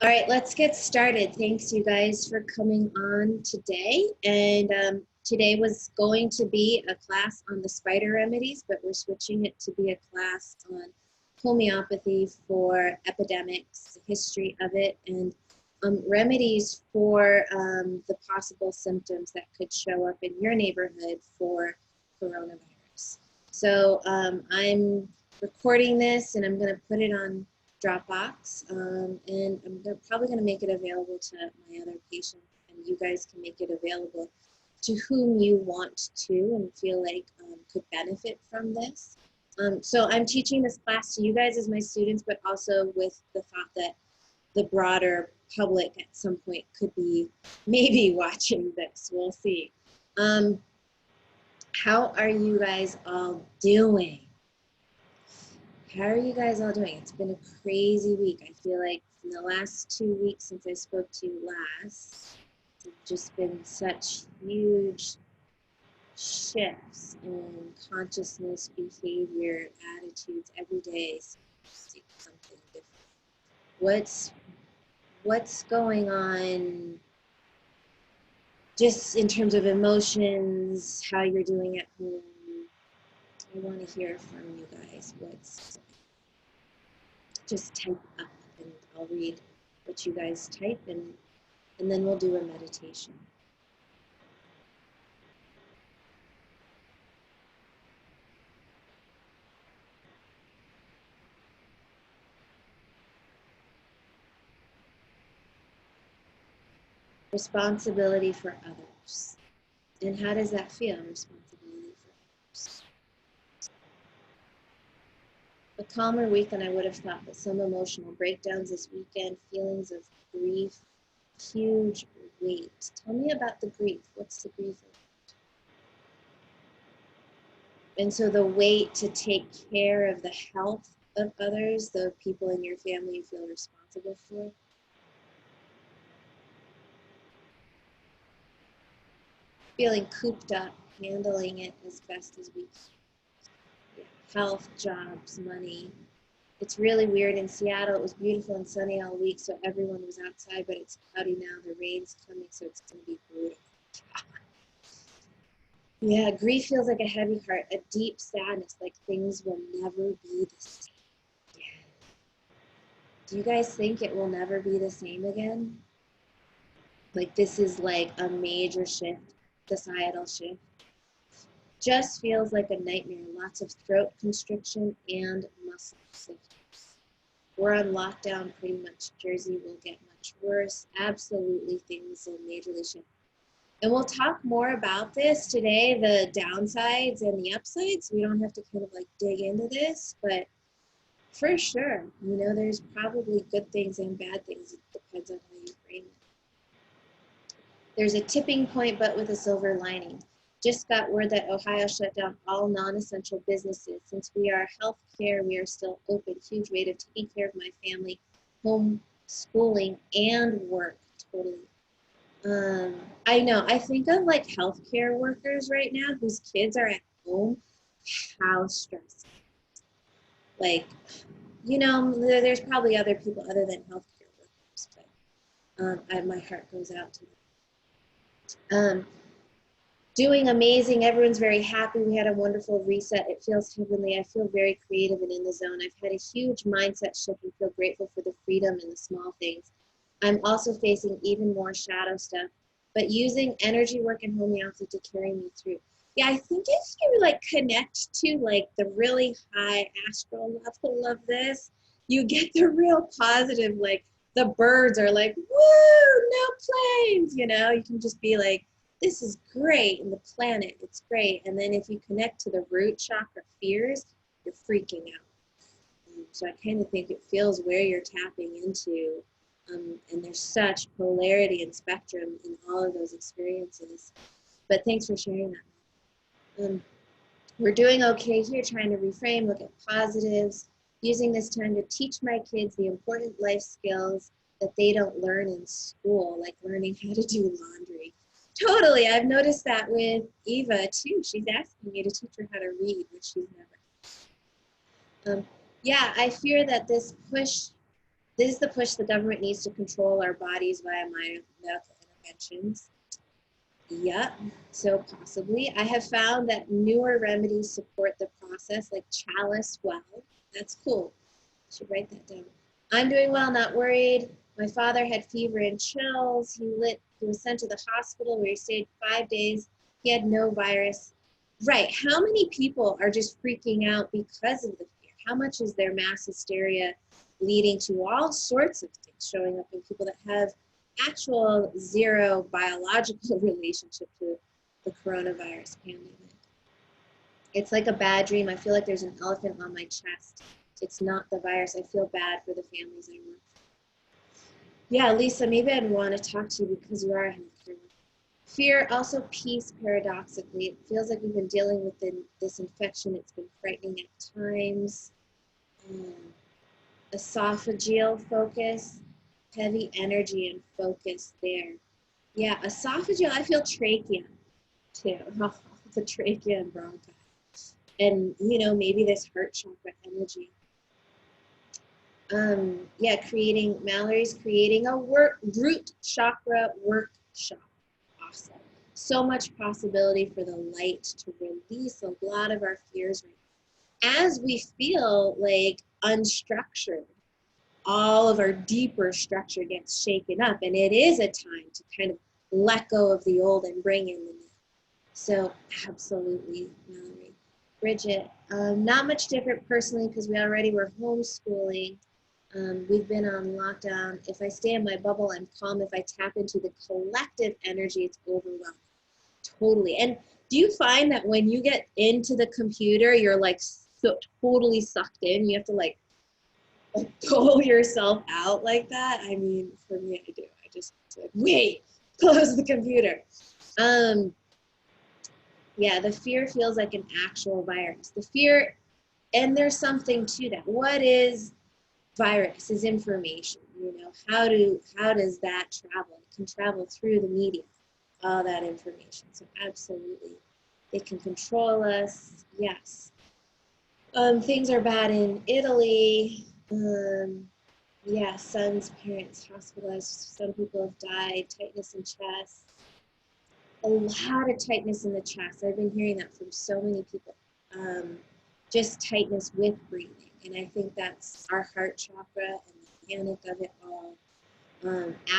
All right, let's get started. Thanks you guys for coming on today. And today was going to be a class on the spider remedies, but we're switching it to be a class on homeopathy for epidemics, the history of it, and remedies for the possible symptoms that could show up in your neighborhood for coronavirus. So I'm recording this and I'm going to put it on Dropbox, and I'm probably going to make it available to my other patients, and you guys can make it available to whom you want to and feel like could benefit from this. So I'm teaching this class to you guys as my students, but also with the thought that the broader public at some point could be maybe watching this. We'll see. How are you guys all doing? How are you guys all doing? It's been a crazy week. I feel like in the last 2 weeks since I spoke to you last, it's just been such huge shifts in consciousness, behavior, attitudes. Every day seems something different. What's going on just in terms of emotions, how you're doing at home? I want to hear from you guys. Just type up and I'll read what you guys type, and then we'll do a meditation. Responsibility for others. And how does that feel, responsibility for others? A calmer week than I would have thought, but some emotional breakdowns this weekend, feelings of grief, huge weight. Tell me about the grief. What's the grief about? And so the weight to take care of the health of others, the people in your family you feel responsible for. Feeling cooped up, handling it as best as we can. Yeah. Health, jobs, money. It's really weird in Seattle. It was beautiful and sunny all week, so everyone was outside, but it's cloudy now. The rain's coming, so it's going to be brutal. Yeah, grief feels like a heavy heart, a deep sadness, like things will never be the same again. Do you guys think it will never be the same again? Like this is like a major shift, societal shift. Just feels like a nightmare. Lots of throat constriction and muscle stiffness. We're on lockdown pretty much. Jersey will get much worse. Absolutely, things will majorly shift. And we'll talk more about this today, the downsides and the upsides. We don't have to kind of like dig into this, but for sure, you know, there's probably good things and bad things. It depends on how you frame it. There's a tipping point, but with a silver lining. Just got word that Ohio shut down all non-essential businesses. Since we are healthcare, we are still open. Huge way of taking care of my family, homeschooling, and work. Totally. I know. I think of like healthcare workers right now whose kids are at home. How stressful. Like, you know, there's probably other people other than healthcare workers, but my heart goes out to them. Doing amazing. Everyone's very happy. We had a wonderful reset. It feels heavenly. I feel very creative and in the zone. I've had a huge mindset shift and feel grateful for the freedom and the small things. I'm also facing even more shadow stuff, but using energy work and homeopathy to carry me through. Yeah, I think if you like connect to like the really high astral level of this, you get the real positive, like the birds are like, woo, no planes, you know, you can just be like, this is great, and the planet, it's great. And then if you connect to the root chakra fears, you're freaking out. So I kind of think it feels where you're tapping into. And there's such polarity and spectrum in all of those experiences. But thanks for sharing that. We're doing okay here, trying to reframe, look at positives, using this time to teach my kids the important life skills that they don't learn in school, like learning how to do laundry. Totally, I've noticed that with Eva too. She's asking me to teach her how to read, which she's never. Yeah, I fear that this push This is the push the government needs to control our bodies via medical interventions. Yep, so possibly. I have found that newer remedies support the process, like chalice well. That's cool. I should write that down. I'm doing well, not worried. My father had fever and chills. He was sent to the hospital where he stayed 5 days. He had no virus. Right. How many people are just freaking out because of the fear? How much is their mass hysteria leading to all sorts of things showing up in people that have actual zero biological relationship to the coronavirus pandemic? It's like a bad dream. I feel like there's an elephant on my chest. It's not the virus. I feel bad for the families I work for. Yeah, Lisa, maybe I'd want to talk to you because you are a healthcare worker. Fear, also peace, paradoxically. It feels like we've been dealing with this infection. It's been frightening at times. Esophageal focus, heavy energy and focus there. Yeah, esophageal, I feel trachea too. The trachea and bronchi. And, maybe this heart chakra energy. Yeah, Mallory's creating a root chakra workshop. Awesome. So much possibility for the light to release a lot of our fears right now. As we feel like unstructured, all of our deeper structure gets shaken up, and it is a time to kind of let go of the old and bring in the new. So absolutely, Mallory. Bridget, not much different personally because we already were homeschooling. We've been on lockdown. If I stay in my bubble, I'm calm. If I tap into the collective energy, it's overwhelming. Totally. And do you find that when you get into the computer, you're like so totally sucked in? You have to like pull yourself out like that? I mean, for me, I do. I just like, wait, close the computer. Yeah, the fear feels like an actual virus. The fear, and there's something to that. What is virus? Is information. How does that travel? It can travel through the media, all that information. So absolutely, it can control us. Yes. Things are bad in Italy. Yeah, son's parents hospitalized. Some people have died. Tightness in chest. A lot of tightness in the chest. I've been hearing that from so many people. Just tightness with breathing. And I think that's our heart chakra and the panic of it all.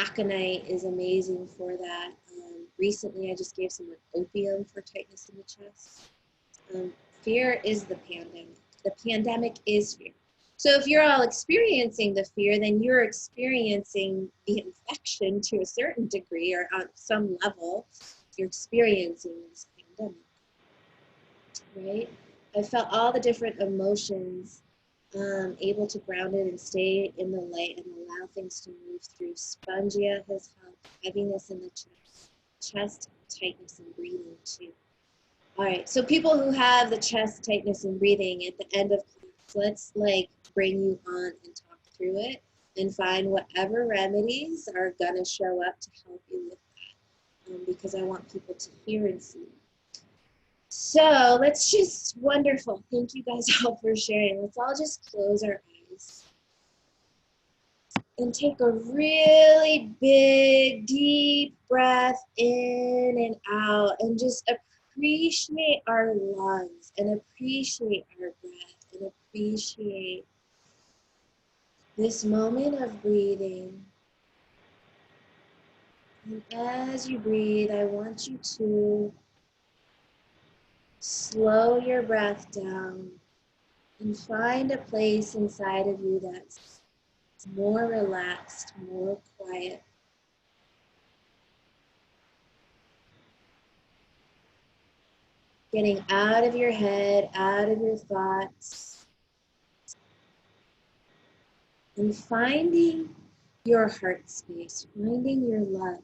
Aconite is amazing for that. Recently, I just gave someone opium for tightness in the chest. Fear is the pandemic. The pandemic is fear. So if you're all experiencing the fear, then you're experiencing the infection to a certain degree or on some level. You're experiencing this pandemic, right? I felt all the different emotions, able to ground it and stay in the light and allow things to move through. Spongia has helped, heaviness in the chest tightness and breathing too. All right, so people who have the chest tightness and breathing at the end of class, let's like bring you on and talk through it and find whatever remedies are gonna show up to help you with that, because I want people to hear and see. So let's just, wonderful. Thank you guys all for sharing. Let's all just close our eyes and take a really big, deep breath in and out and just appreciate our lungs and appreciate our breath and appreciate this moment of breathing. And as you breathe, I want you to slow your breath down and find a place inside of you that's more relaxed, more quiet. Getting out of your head, out of your thoughts, and finding your heart space, finding your love.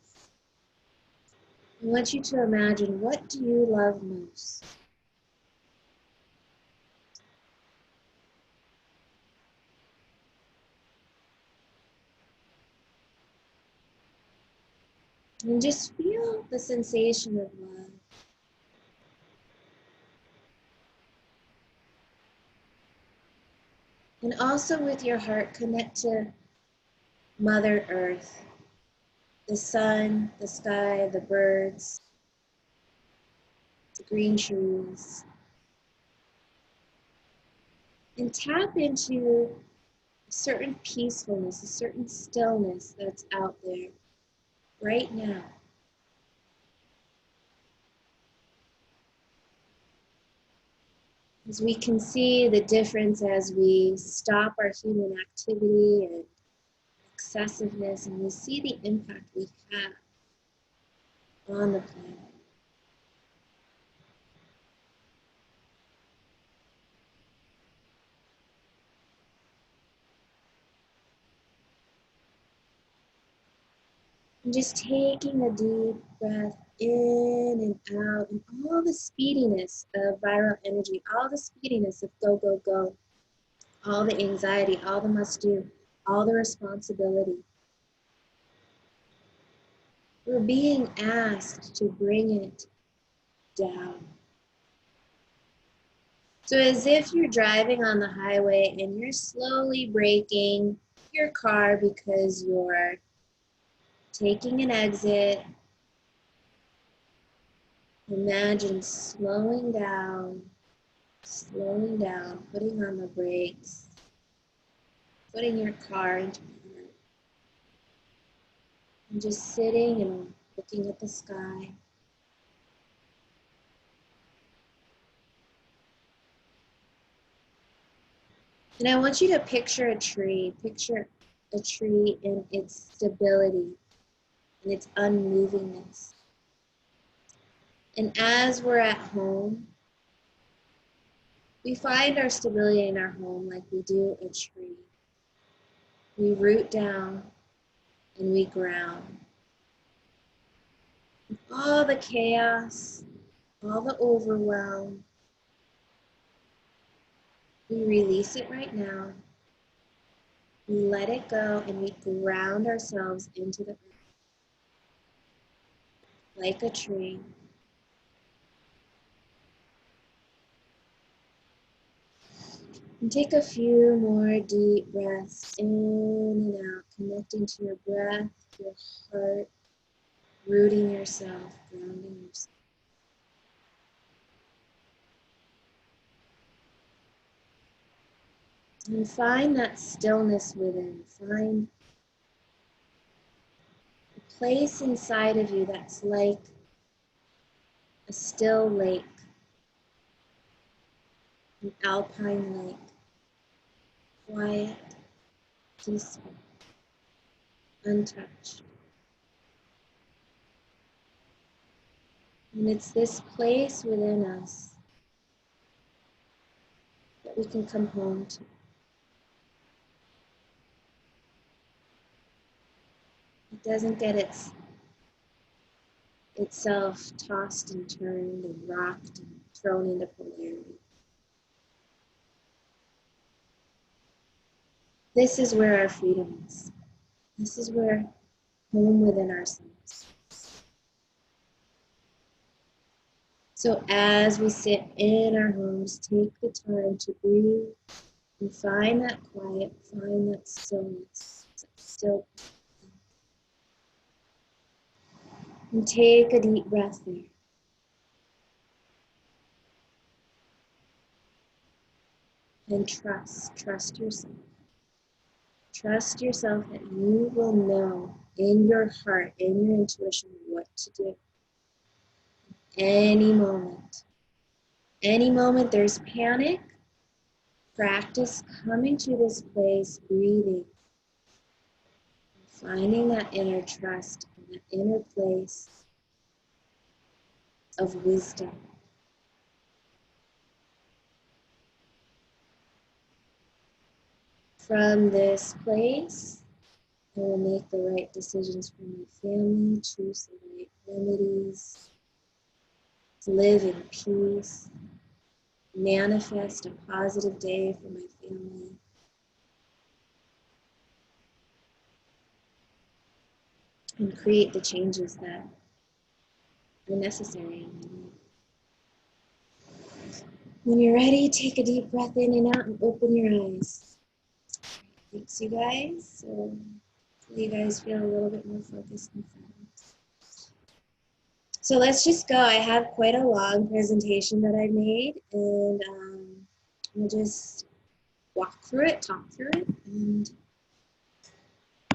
I want you to imagine, what do you love most? And just feel the sensation of love. And also with your heart, connect to Mother Earth, the sun, the sky, the birds, the green trees. And tap into a certain peacefulness, a certain stillness that's out there right now. As we can see the difference as we stop our human activity and excessiveness, and we see the impact we have on the planet. And just taking a deep breath in and out, and all the speediness of viral energy, all the speediness of go, go, go, all the anxiety, all the must do, all the responsibility. We're being asked to bring it down. So as if you're driving on the highway and you're slowly braking your car because you're taking an exit, imagine slowing down, putting on the brakes, putting your car into park, and just sitting and looking at the sky. And I want you to picture a tree in its stability and its unmovingness. And as we're at home, we find our stability in our home like we do a tree. We root down and we ground. And all the chaos, all the overwhelm, we release it right now. We let it go and we ground ourselves into the earth like a tree. And take a few more deep breaths in and out, connecting to your breath, your heart, rooting yourself, grounding yourself. And find that stillness within. Find a place inside of you that's like a still lake, an alpine lake, quiet, peaceful, untouched. And it's this place within us that we can come home to. It doesn't get itself tossed and turned and rocked and thrown into polarity. This is where our freedom is. This is where home within ourselves. So as we sit in our homes, take the time to breathe and find that quiet, find that stillness, still. And take a deep breath there. And trust yourself. Trust yourself that you will know in your heart, in your intuition, what to do. Any moment there's panic, practice coming to this place, breathing, finding that inner trust, and that inner place of wisdom. From this place, I will make the right decisions for my family, choose the right remedies, live in peace, manifest a positive day for my family. And create the changes that are necessary in my life. When you're ready, take a deep breath in and out and open your eyes. Thanks, you guys. So You guys feel a little bit more focused and focused. So let's just go. I have quite a long presentation that I made, and we'll just walk through it, talk through it, and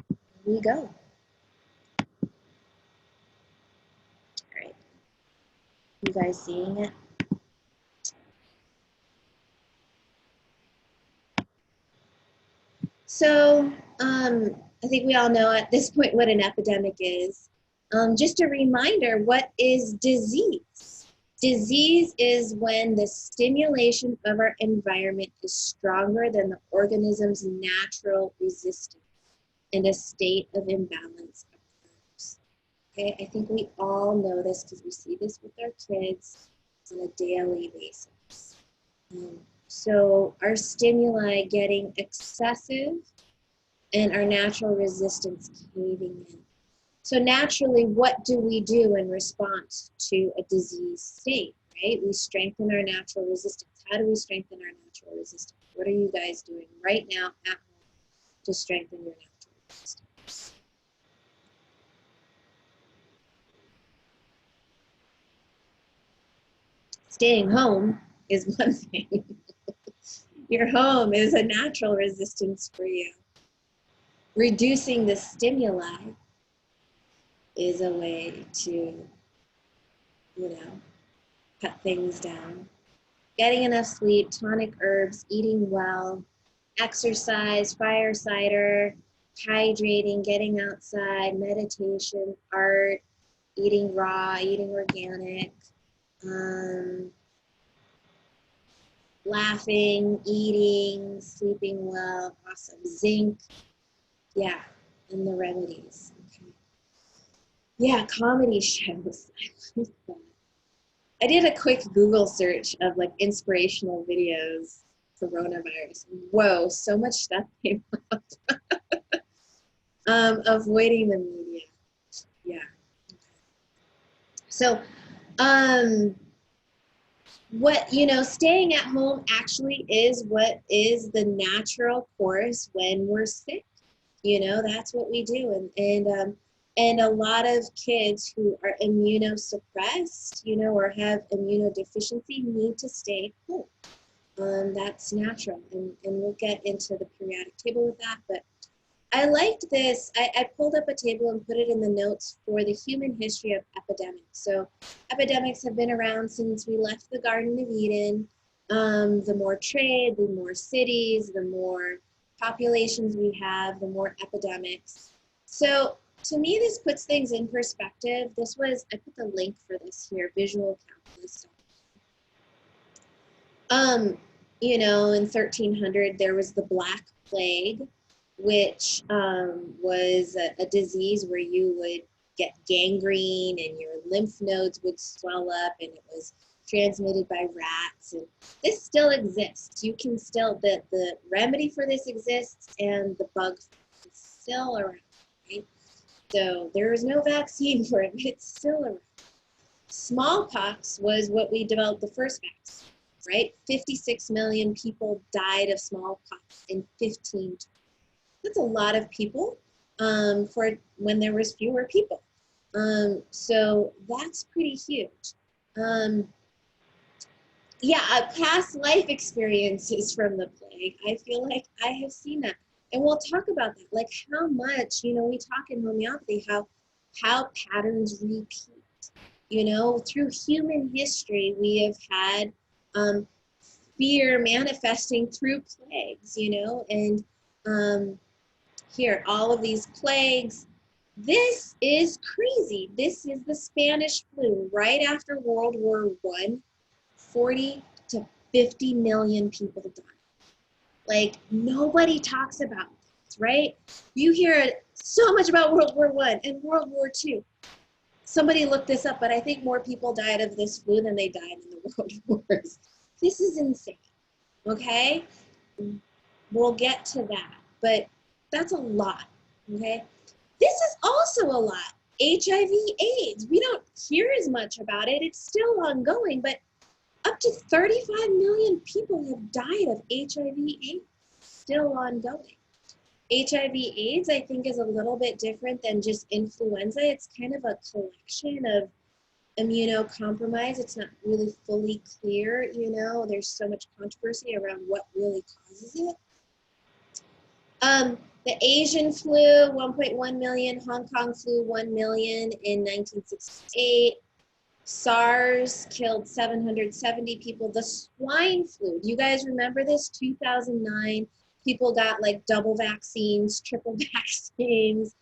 here we go. All right. You guys seeing it? So I think we all know at this point what an epidemic is. Just a reminder, what is disease? Disease is when the stimulation of our environment is stronger than the organism's natural resistance and a state of imbalance occurs. Okay, I think we all know this because we see this with our kids on a daily basis. So our stimuli getting excessive and our natural resistance caving in. So naturally, what do we do in response to a disease state, right? We strengthen our natural resistance. How do we strengthen our natural resistance? What are you guys doing right now at home to strengthen your natural resistance? Staying home is one thing. Your home is a natural resistance for you. Reducing the stimuli is a way to, cut things down. Getting enough sleep, tonic herbs, eating well, exercise, fire cider, hydrating, getting outside, meditation, art, eating raw, eating organic, laughing, eating, sleeping well, awesome. Zinc, yeah, and the remedies. Okay. Yeah, comedy shows. I did a quick Google search of like inspirational videos, coronavirus. Whoa, so much stuff came up. Avoiding the media. Yeah. So, staying at home actually is what is the natural course when we're sick. That's what we do. And a lot of kids who are immunosuppressed, or have immunodeficiency need to stay home. That's natural. And we'll get into the periodic table with that. But I liked this. I pulled up a table and put it in the notes for the human history of epidemics. So epidemics have been around since we left the Garden of Eden. The more trade, the more cities, the more populations we have, the more epidemics. So to me, this puts things in perspective. I put the link for this here, visual calculus. In 1300, there was the Black Plague, which was a disease where you would get gangrene and your lymph nodes would swell up, and it was transmitted by rats. And this still exists. You can still, the remedy for this exists, and the bug is still around, right? So there is no vaccine for it, but it's still around. Smallpox was what we developed the first vaccine, right? 56 million people died of smallpox in 15. That's a lot of people for when there was fewer people. So that's pretty huge. Past life experiences from the plague. I feel like I have seen that. And we'll talk about that, like how much, we talk in homeopathy, how patterns repeat. Through human history, we have had fear manifesting through plagues, and here, all of these plagues. This is crazy. This is the Spanish flu. Right after World War I, 40 to 50 million people died. Like, nobody talks about this, right? You hear so much about World War I and World War II. Somebody looked this up, but I think more people died of this flu than they died in the World Wars. This is insane, okay? We'll get to that, but that's a lot, okay? This is also a lot. HIV/AIDS, we don't hear as much about it. It's still ongoing, but up to 35 million people have died of HIV/AIDS, still ongoing. HIV/AIDS, I think, is a little bit different than just influenza. It's kind of a collection of immunocompromise. It's not really fully clear, you know. There's so much controversy around what really causes it. The Asian flu, 1.1 million. Hong Kong flu, 1 million in 1968. SARS killed 770 people. The swine flu, do you guys remember this? 2009, people got like double vaccines, triple vaccines.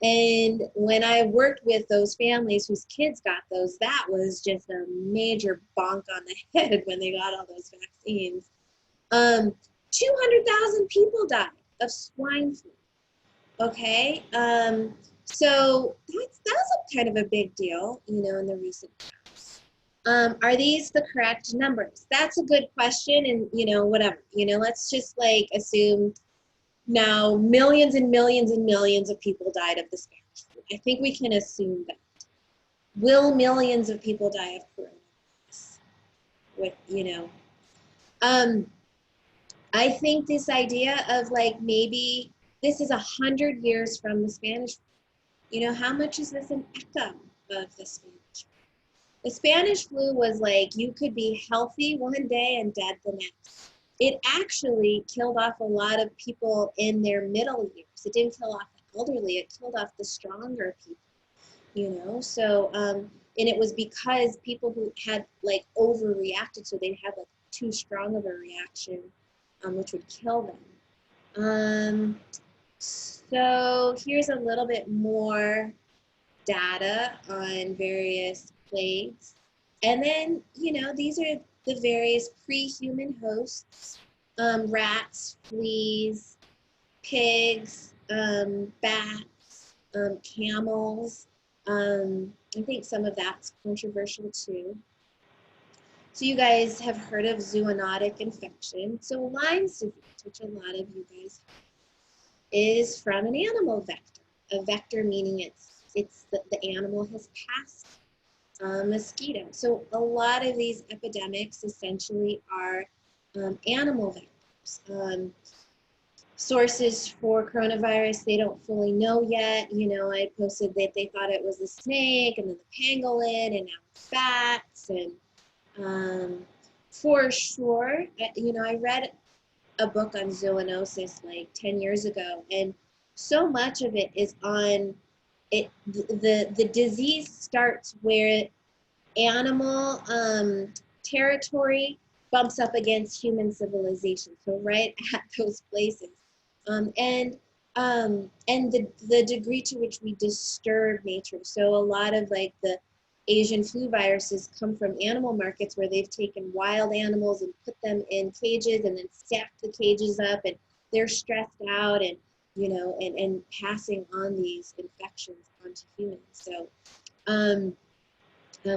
And when I worked with those families whose kids got those, that was just a major bonk on the head when they got all those vaccines. 200,000 people died of swine flu. Okay, so that's a kind of a big deal, you know, in the recent past. Are these the correct numbers? That's a good question, and you know, whatever. You know, let's just like assume now millions and millions and millions of people died of the Spanish flu. I think we can assume that. Will millions of people die of coronavirus? With, you know, I think this idea of like maybe this is 100 years from the Spanish flu. You know, how much is this an echo of the Spanish flu? The Spanish flu was like you could be healthy one day and dead the next. It actually killed off a lot of people in their middle years. It didn't kill off the elderly, it killed off the stronger people, you know? So, and it was because people who had like overreacted, so they'd have like too strong of a reaction, which would kill them. So here's a little bit more data on various plagues. And then, you know, these are the various pre-human hosts, rats, fleas, pigs, bats, camels. I think some of that's controversial too. So you guys have heard of zoonotic infection. So Lyme's disease, which a lot of you guys have, is from an animal vector. A vector meaning it's the animal has passed a mosquito. So a lot of these epidemics essentially are animal vectors. Sources for coronavirus, they don't fully know yet. You know, I posted that they thought it was a snake and then the pangolin and now it's bats. And for sure, you know, I read a book on zoonosis like 10 years ago, and so much of it is on it. The disease starts where animal territory bumps up against human civilization, so right at those places, and the degree to which we disturb nature. So a lot of like the Asian flu viruses come from animal markets where they've taken wild animals and put them in cages and then stacked the cages up, and they're stressed out and, you know, and passing on these infections onto humans. So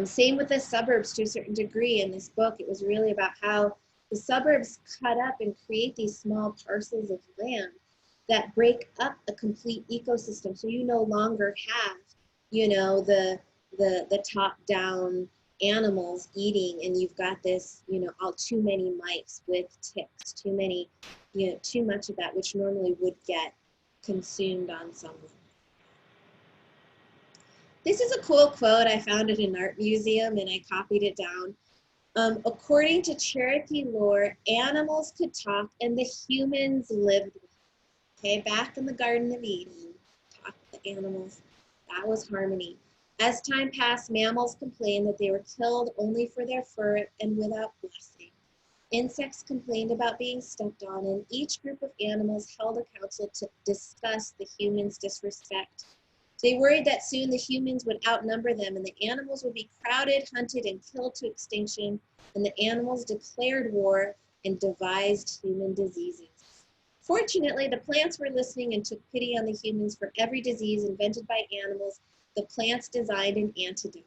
same with the suburbs to a certain degree. In this book, it was really about how the suburbs cut up and create these small parcels of land that break up a complete ecosystem. So you no longer have, you know, the top-down animals eating, and you've got this, you know, all too many mice with ticks, too many, you know, too much of that, which normally would get consumed on someone. This is a cool quote. I found it in an art museum and I copied it down. According to Cherokee lore, animals could talk and the humans lived with them. Okay, back in the Garden of Eden, talk to the animals. That was harmony. As time passed, mammals complained that they were killed only for their fur and without blessing. Insects complained about being stepped on, and each group of animals held a council to discuss the humans' disrespect. They worried that soon the humans would outnumber them and the animals would be crowded, hunted, and killed to extinction, and the animals declared war and devised human diseases. Fortunately, the plants were listening and took pity on the humans. For every disease invented by animals, the plants designed an antidote.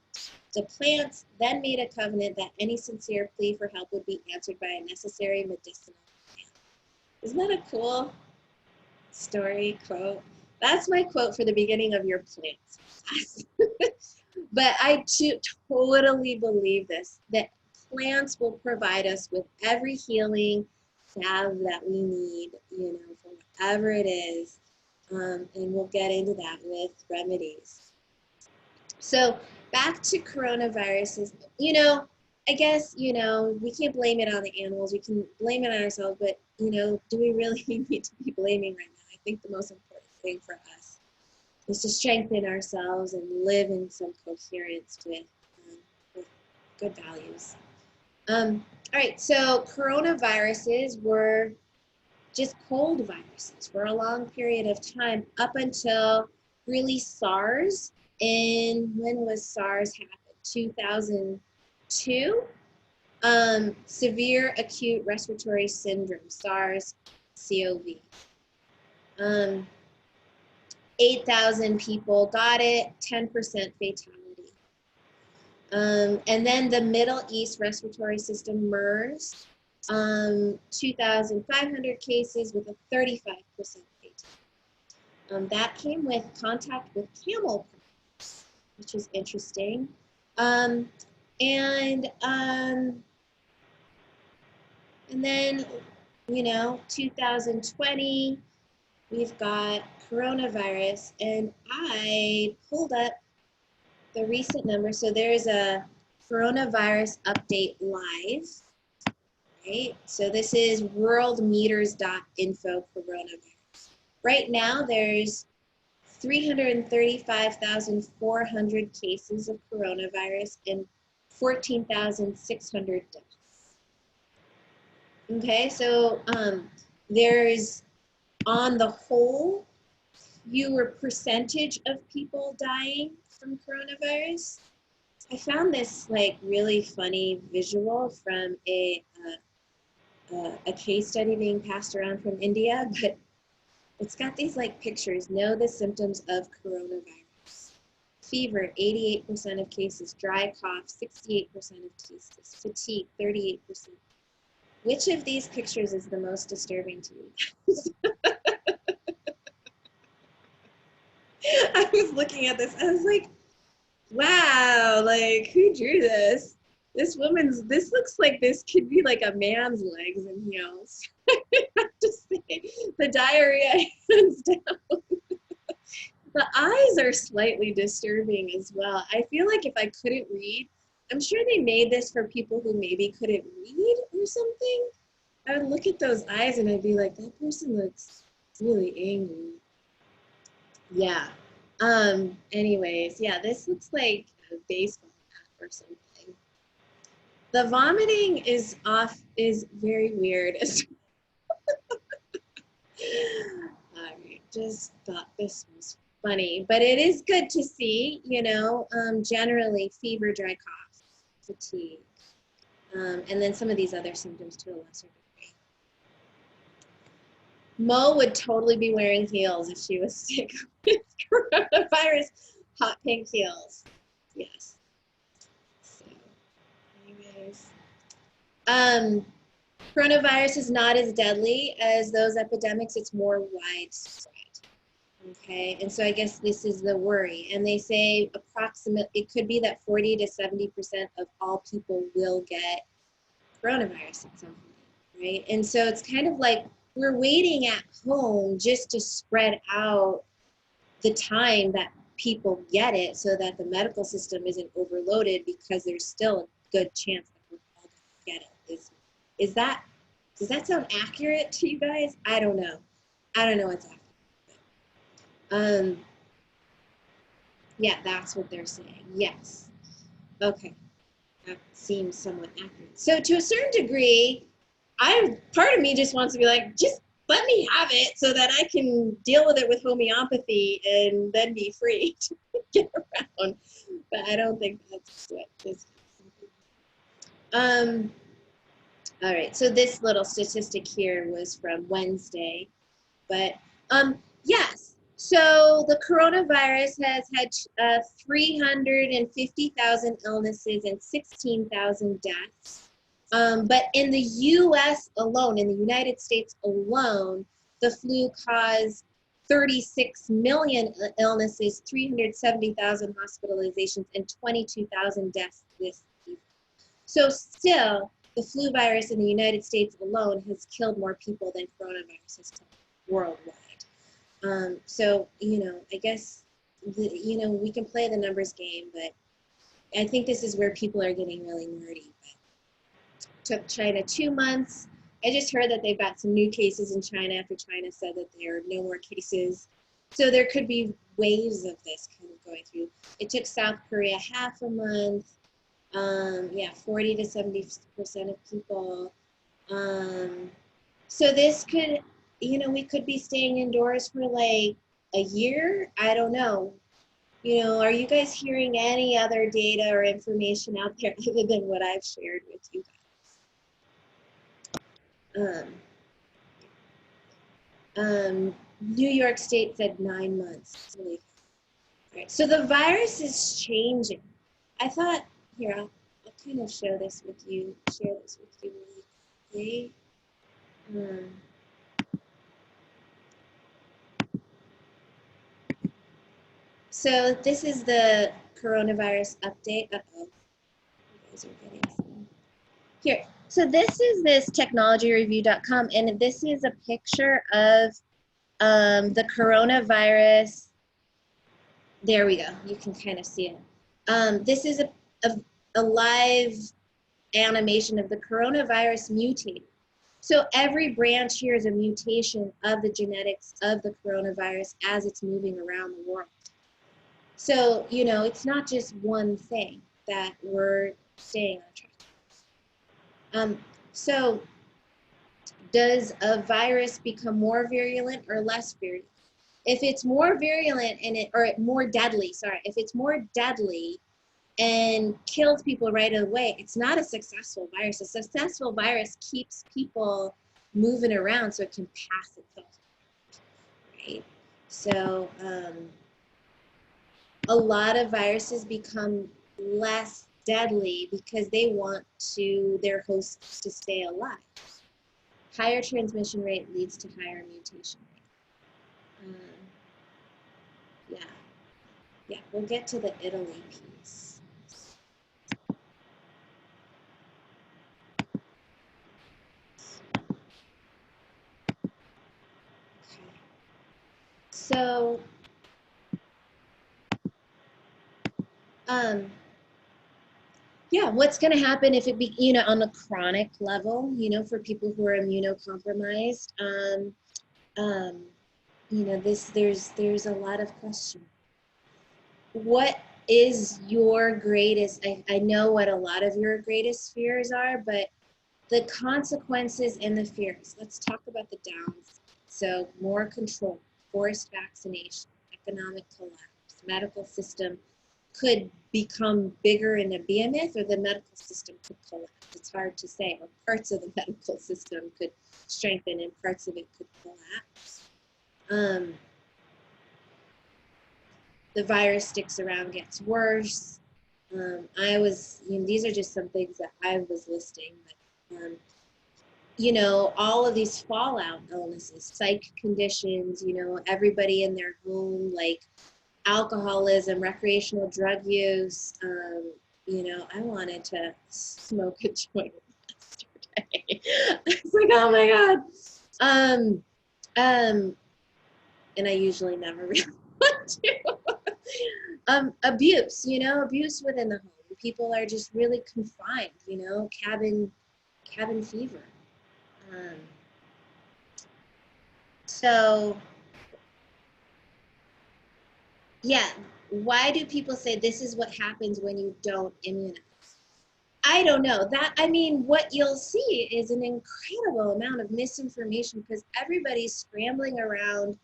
The plants then made a covenant that any sincere plea for help would be answered by a necessary medicinal plant. Isn't that a cool story quote? That's my quote for the beginning of your plants class. But I totally believe this, that plants will provide us with every healing salve that we need, you know, for whatever it is. And we'll get into that with remedies. So back to coronaviruses, I guess, we can't blame it on the animals. We can blame it on ourselves, but, do we really need to be blaming right now? I think the most important thing for us is to strengthen ourselves and live in some coherence with good values. All right, so coronaviruses were just cold viruses for a long period of time up until really SARS. And when was SARS happened? 2002. Severe acute respiratory syndrome, SARS-CoV. 8,000 people got it, 10% fatality. And then the Middle East respiratory system, MERS, 2,500 cases with a 35% fatality. That came with contact with camel pox, which is interesting. And then, 2020, we've got coronavirus, and I pulled up the recent numbers. So there's a coronavirus update live, right? So this is worldmeters.info coronavirus. Right now, there's 335,400 cases of coronavirus and 14,600 deaths. Okay, so there's, on the whole, fewer percentage of people dying from coronavirus. I found this really funny visual from a case study being passed around from India, but it's got these pictures. Know the symptoms of coronavirus. Fever, 88% of cases. Dry cough, 68% of cases. Fatigue, 38%. Which of these pictures is the most disturbing to you? I was looking at this, I was like, wow, who drew this? This looks like this could be a man's legs and heels. I have to say, the diarrhea hands down. The eyes are slightly disturbing as well. I feel like if I couldn't read, I'm sure they made this for people who maybe couldn't read or something. I would look at those eyes and I'd be like, that person looks really angry. Yeah. Anyways, yeah, this looks like a baseball bat or something. The vomiting is very weird. I just thought this was funny, but it is good to see, generally fever, dry cough, fatigue, and then some of these other symptoms to a lesser degree. Mo would totally be wearing heels if she was sick with coronavirus. Hot pink heels. Yes. So, anyways. Coronavirus is not as deadly as those epidemics. It's more widespread. Okay, and so I guess this is the worry. And they say it could be that 40 to 70% of all people will get coronavirus at some point, right? And so it's kind of like we're waiting at home just to spread out the time that people get it so that the medical system isn't overloaded, because there's still a good chance that we're all going to get it. Does that sound accurate to you guys? I don't know. I don't know what's accurate. Yeah, that's what they're saying. Yes. Okay. That seems somewhat accurate. So to a certain degree, part of me just wants to be like, just let me have it so that I can deal with it with homeopathy and then be free to get around. But I don't think that's what this is. All right, so this little statistic here was from Wednesday. But yes, so the coronavirus has had 350,000 illnesses and 16,000 deaths. But in the US alone, in the United States alone, the flu caused 36 million illnesses, 370,000 hospitalizations, and 22,000 deaths this year. So still, the flu virus in the United States alone has killed more people than coronavirus has killed worldwide. So, I guess, we can play the numbers game, but I think this is where people are getting really nerdy. But took China 2 months. I just heard that they've got some new cases in China after China said that there are no more cases. So there could be waves of this kind of going through. It took South Korea half a month. 40 to 70% of people. So this could, we could be staying indoors for like a year. I don't know. Are you guys hearing any other data or information out there other than what I've shared with you guys? New York State said 9 months. Really. All right. So the virus is changing. I thought, here, I'll kind of share this with you really quickly. So this is the coronavirus update. Uh-oh. You guys are getting some. Here. So this technologyreview.com, and this is a picture of the coronavirus. There we go. You can kind of see it. This is a live animation of the coronavirus mutating. So every branch here is a mutation of the genetics of the coronavirus as it's moving around the world. So, it's not just one thing that we're staying on track. So does a virus become more virulent or less virulent? If it's more virulent or more deadly, if it's more deadly and kills people right away, it's not a successful virus. A successful virus keeps people moving around so it can pass itself, right? So a lot of viruses become less deadly because they want their hosts to stay alive. Higher transmission rate leads to higher mutation rate. Yeah, we'll get to the Italy piece. Okay. So, what's going to happen if it be, on a chronic level, for people who are immunocompromised? There's a lot of question. What is your greatest, I know what a lot of your greatest fears are, but the consequences and the fears. Let's talk about the downs. So more control, forced vaccination, economic collapse, medical system could become bigger in a behemoth, or the medical system could collapse. It's hard to say. Or parts of the medical system could strengthen and parts of it could collapse. The virus sticks around, gets worse. These are just some things that I was listing. But, all of these fallout illnesses, psych conditions, everybody in their home, like alcoholism, recreational drug use. I wanted to smoke a joint yesterday. It's like, oh my God. And I usually never really want to. Abuse, abuse within the home. People are just really confined, cabin fever. So, yeah, why do people say this is what happens when you don't immunize? I don't know. What you'll see is an incredible amount of misinformation because everybody's scrambling around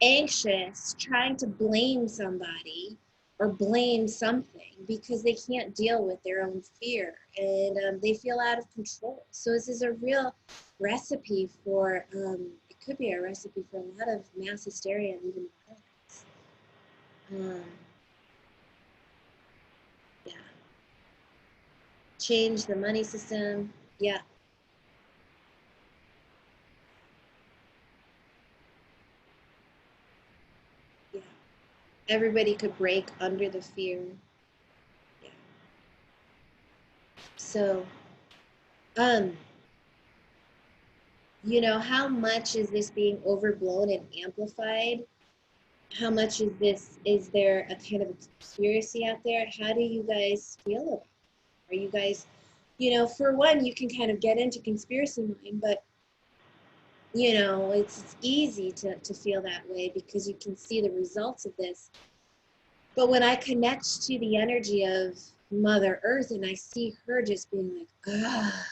anxious, trying to blame somebody or blame something because they can't deal with their own fear and they feel out of control. So this is a real recipe for, it could be a recipe for a lot of mass hysteria and even violence. Yeah. Change the money system. Yeah. Yeah. Everybody could break under the fear. Yeah. So, you know, how much is this being overblown and amplified? How much is there a kind of a conspiracy out there? How do you guys feel about it? Are you guys, you know, for one, you can kind of get into conspiracy mind, but you know, it's easy to feel that way because you can see the results of this. But when I connect to the energy of Mother Earth and I see her just being like, ah,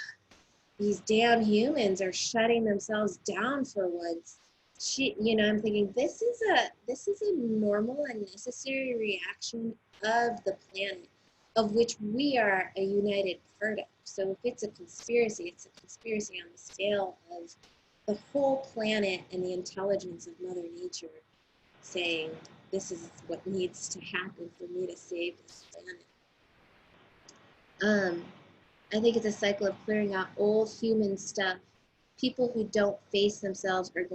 these damn humans are shutting themselves down for once. She, you know, I'm thinking this is a normal and necessary reaction of the planet, of which we are a united part of. So if it's a conspiracy on the scale of the whole planet and the intelligence of Mother Nature saying this is what needs to happen for me to save this planet. I think it's a cycle of clearing out old human stuff. People who don't face themselves are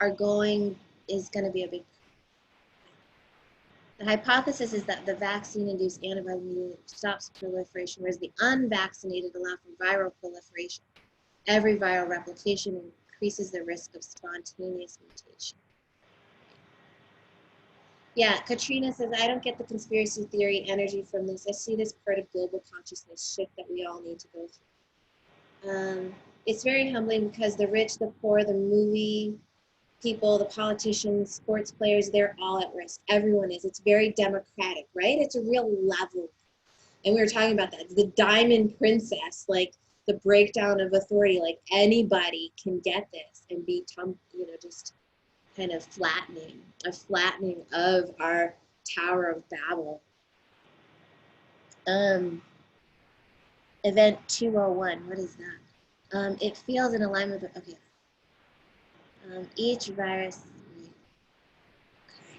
are going is going to be a big. The hypothesis is that the vaccine-induced antibody immunity stops proliferation, whereas the unvaccinated allow for viral proliferation. Every viral replication increases the risk of spontaneous mutation. Yeah, Katrina says, I don't get the conspiracy theory energy from this. I see this part of global consciousness shift that we all need to go through. It's very humbling because the rich, the poor, the movie people, the politicians, sports players, they're all at risk. Everyone is. It's very democratic, right? It's a real level. And we were talking about that. The diamond princess, like the breakdown of authority, like anybody can get this and be, you know, just kind of a flattening of our Tower of Babel. Event 201, what is that? It feels in alignment with, okay. Each virus, okay.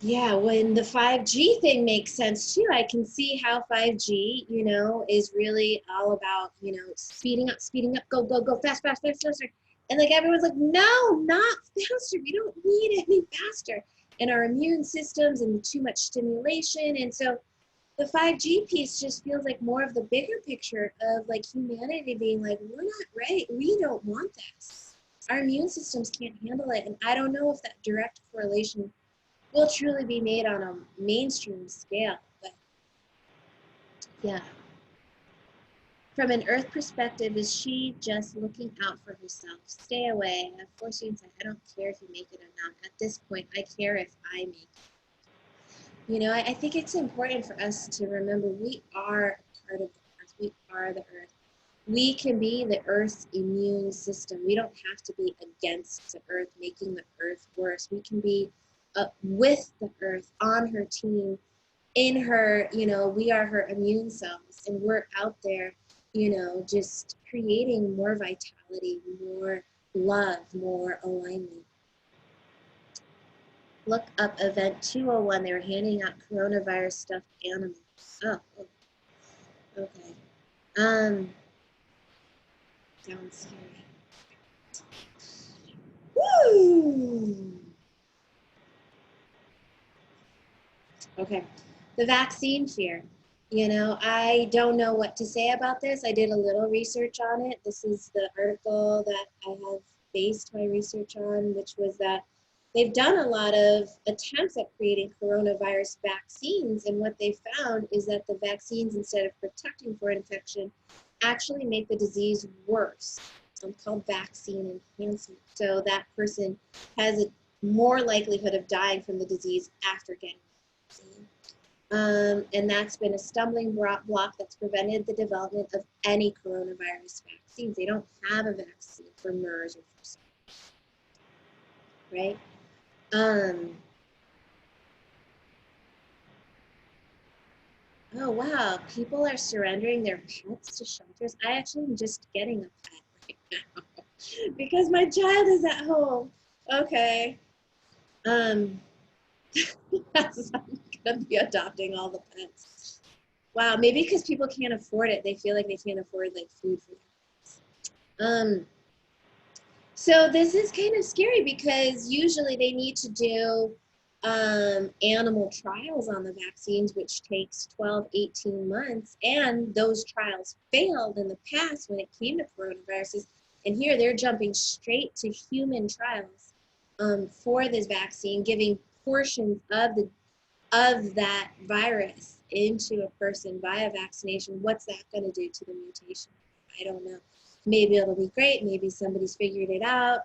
Yeah, when the 5G thing makes sense too, I can see how 5G, you know, is really all about, you know, speeding up, go, go, go, fast, fast, fast, faster. And like everyone's like, no, not faster. We don't need any faster. And our immune systems and too much stimulation. And so the 5G piece just feels like more of the bigger picture of like humanity being like, we're not right. We don't want this. Our immune systems can't handle it. And I don't know if that direct correlation will truly be made on a mainstream scale. But yeah. From an Earth perspective, is she just looking out for herself? Stay away. I force you inside. I don't care if you make it or not. At this point, I care if I make it. You know, I think it's important for us to remember we are part of the Earth. We are the Earth. We can be the Earth's immune system. We don't have to be against the Earth, making the Earth worse. We can be with the Earth, on her team, in her, you know, we are her immune cells, and we're out there, you know, just creating more vitality, more love, more alignment. Look up event 201. They were handing out coronavirus stuffed animals. Oh, okay. Sounds scary. Woo! Okay. The vaccine fear. You know, I don't know what to say about this. I did a little research on it. This is the article that I have based my research on, which was that they've done a lot of attempts at creating coronavirus vaccines. And what they found is that the vaccines, instead of protecting for infection, actually make the disease worse. It's called vaccine enhancement. So that person has a more likelihood of dying from the disease after getting the vaccine. And that's been a stumbling block that's prevented the development of any coronavirus vaccines. They don't have a vaccine for MERS or for SARS, right? Oh, wow. People are surrendering their pets to shelters. I actually am just getting a pet right now because my child is at home. Okay. Yes, I'm going to be adopting all the pets. Wow, maybe because people can't afford it. They feel like they can't afford like food for their pets. So this is kind of scary because usually they need to do animal trials on the vaccines, which takes 12, 18 months. And those trials failed in the past when it came to coronaviruses. And here they're jumping straight to human trials for this vaccine, giving portions of that virus into a person via vaccination. What's that going to do to the mutation? I don't know. Maybe it'll be great. Maybe somebody's figured it out,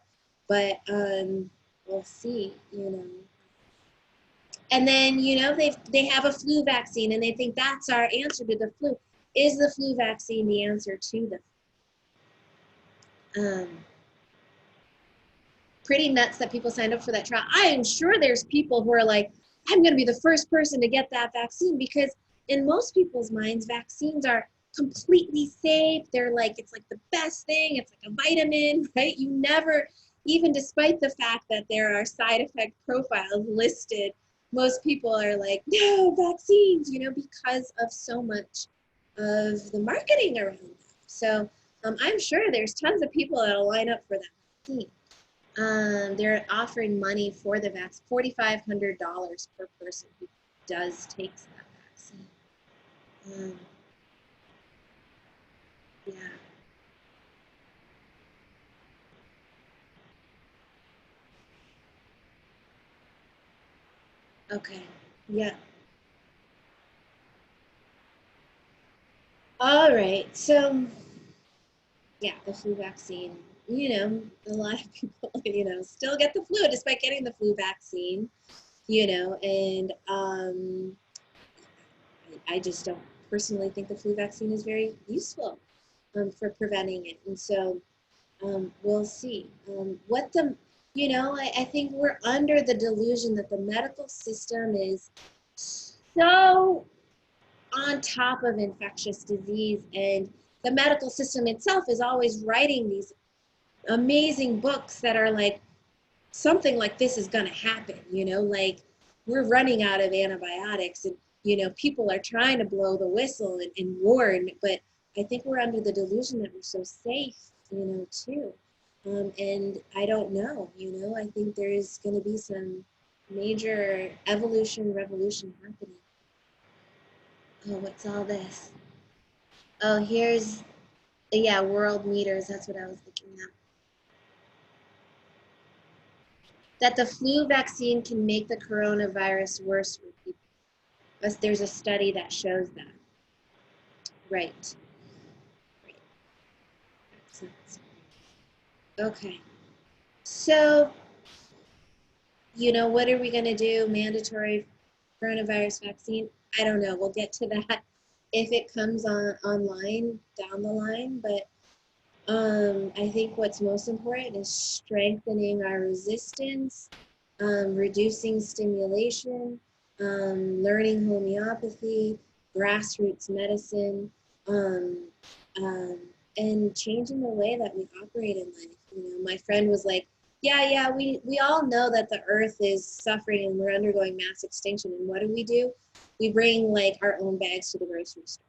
but we'll see, you know. And then, you know, they have a flu vaccine and they think that's our answer to the flu. Is the flu vaccine the answer to the flu? Pretty nuts that people signed up for that trial. I am sure there's people who are like, I'm going to be the first person to get that vaccine, because in most people's minds, vaccines are completely safe. They're like, it's like the best thing. It's like a vitamin, right? You never, even despite the fact that there are side effect profiles listed, most people are like, no, vaccines, you know, because of so much of the marketing around them. So I'm sure there's tons of people that'll line up for that vaccine. They're offering money for the vaccine, $4,500 per person who does take that vaccine. Yeah. Okay. Yeah. All right. So, yeah, the flu vaccine. You know, a lot of people, you know, still get the flu despite getting the flu vaccine. You know, and I just don't personally think the flu vaccine is very useful for preventing it. And so we'll see. What the, you know, I think we're under the delusion that the medical system is so on top of infectious disease, and the medical system itself is always writing these amazing books that are like, something like this is going to happen, you know, like we're running out of antibiotics, and you know, people are trying to blow the whistle and warn, but I think we're under the delusion that we're so safe, you know, too. And I don't know, you know, I think there is going to be some major evolution, revolution happening. Oh, what's all this? Oh, here's, yeah, world meters. That's what I was looking at. That the flu vaccine can make the coronavirus worse for people. There's a study that shows that. Right. Right. Okay. So, you know, what are we going to do? Mandatory coronavirus vaccine? I don't know. We'll get to that if it comes on online down the line. But I think what's most important is strengthening our resistance, reducing stimulation, learning homeopathy, grassroots medicine, um, um, and changing the way that we operate in life. You know, my friend was like, yeah, we all know that the earth is suffering and we're undergoing mass extinction. And what do? We bring like our own bags to the grocery store.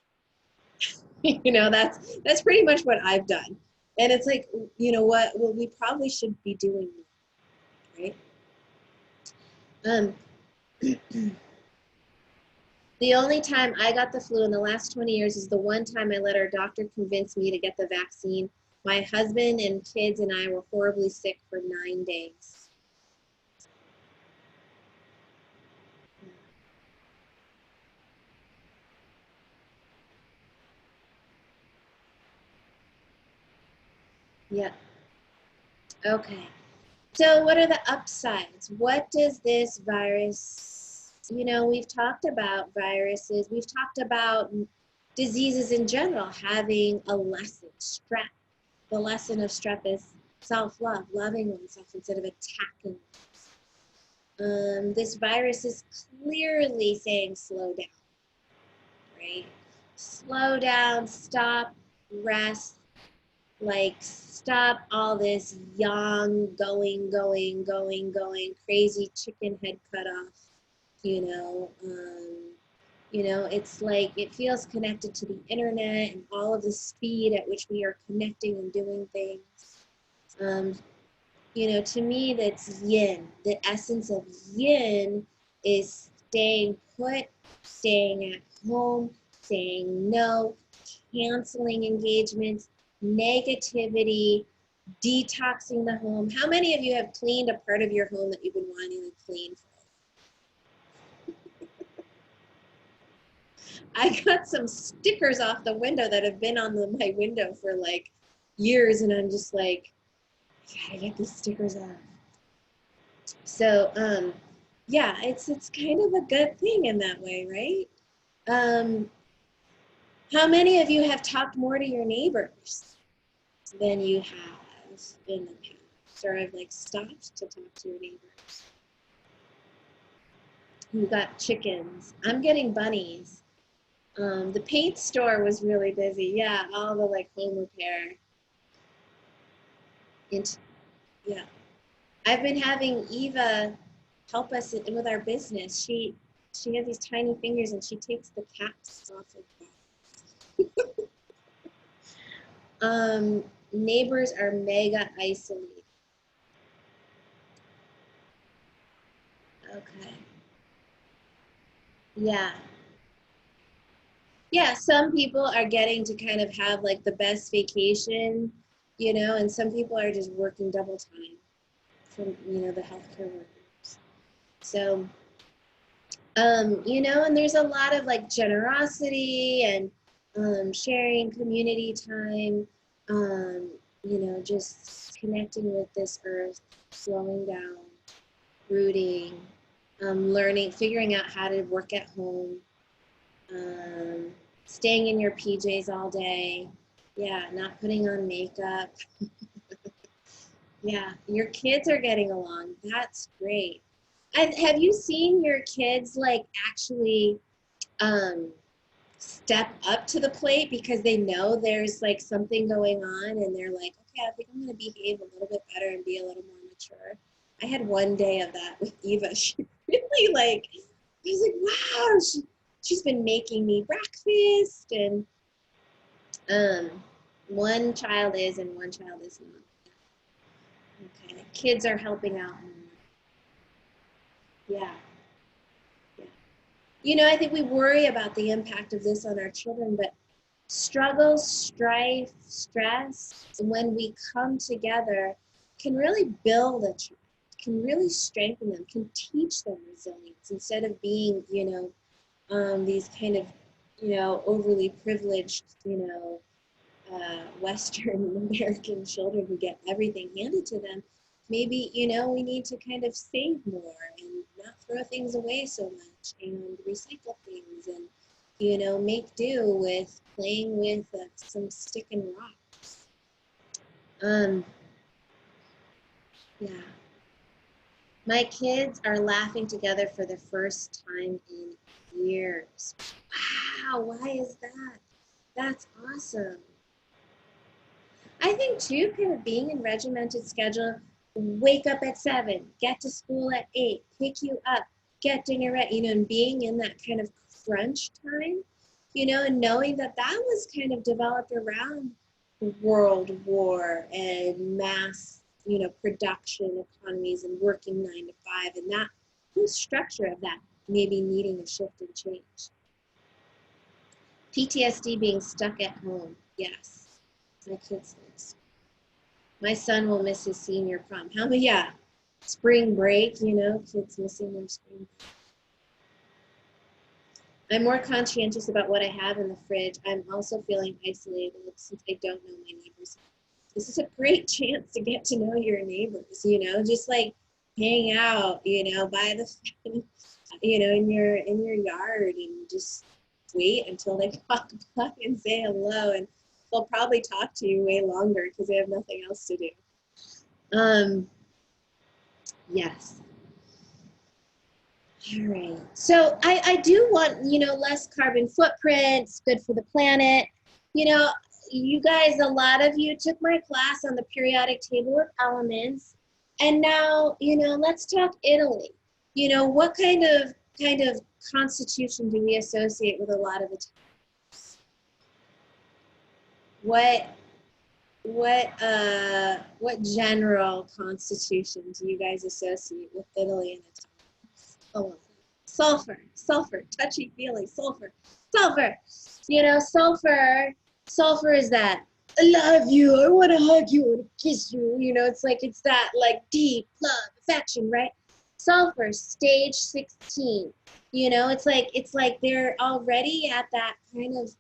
You know, that's pretty much what I've done. And it's like, you know what, well, we probably should be doing more, right? Um, the only time I got the flu in the last 20 years is the one time I let our doctor convince me to get the vaccine. My husband and kids and I were horribly sick for 9 days. Yeah. Okay. So what are the upsides? What does this virus, you know, we've talked about viruses, we've talked about diseases in general having a lesson, strep. The lesson of strep is self-love, loving oneself instead of attacking. This virus is clearly saying slow down, right? Slow down, stop, rest, like stop all this young, going, crazy chicken head cut off, you know. You know, it's like it feels connected to the internet and all of the speed at which we are connecting and doing things. You know, to me, that's yin. The essence of yin is staying put, staying at home, saying no, canceling engagements, negativity, detoxing the home. How many of you have cleaned a part of your home that you've been wanting to clean for? I got some stickers off the window that have been on my window for like years, and I'm just like, I gotta get these stickers off. So yeah, it's kind of a good thing in that way, right? How many of you have talked more to your neighbors than you have in the past, or have like stopped to talk to your neighbors? You got chickens. I'm getting bunnies. The paint store was really busy. Yeah, all the like home repair. Yeah, I've been having Eva help us with our business. She has these tiny fingers and she takes the caps off of them. Neighbors are mega isolated. Okay. Yeah. Yeah, some people are getting to kind of have like the best vacation, and some people are just working double time from, the healthcare workers. So, and there's a lot of like generosity and sharing community time, just connecting with this earth, slowing down, rooting, learning, figuring out how to work at home, staying in your PJs all day. Yeah, not putting on makeup. Yeah, your kids are getting along. That's great. And have you seen your kids like actually um, step up to the plate because they know there's like something going on and they're like, okay, I think I'm going to behave a little bit better and be a little more mature. I had one day of that with Eva. She really like, I was like, wow, she's been making me breakfast, and one child is and one child is not. Okay, kids are helping out more. Yeah. I think we worry about the impact of this on our children, but struggle, strife, stress, when we come together, can really build a child, can really strengthen them, can teach them resilience instead of being, these kind of, overly privileged, Western American children who get everything handed to them. Maybe, we need to kind of save more and not throw things away so much and recycle things and, make do with playing with some stick and rocks. Yeah. My kids are laughing together for the first time in years. Wow, why is that? That's awesome. I think too, kind of being in regimented schedule, wake up at 7, get to school at 8, pick you up, get dinner ready, and being in that kind of crunch time, and knowing that that was kind of developed around World War and mass, production economies and working 9 to 5, and that whole structure of that maybe needing a shift and change. PTSD being stuck at home, yes. My kids miss. My son will miss his senior prom. How many? Yeah, spring break. Kids missing their spring break. I'm more conscientious about what I have in the fridge. I'm also feeling isolated since I don't know my neighbors. This is a great chance to get to know your neighbors. Just like hang out. By the, in your yard and just wait until they walk by and say hello, and they'll probably talk to you way longer because they have nothing else to do. Yes. All right. So I do want, less carbon footprints, good for the planet. You guys, a lot of you took my class on the periodic table of elements. And now, let's talk Italy. What kind of constitution do we associate with a lot of Italians? What general constitution do you guys associate with Italy and Italy? Oh, sulfur, sulfur, touchy feely, sulfur, sulfur. You know, sulfur is that, I love you, I want to hug you, I want to kiss you. You know, it's that like deep love, affection, right? Sulfur, stage 16. You know, it's like they're already at that kind of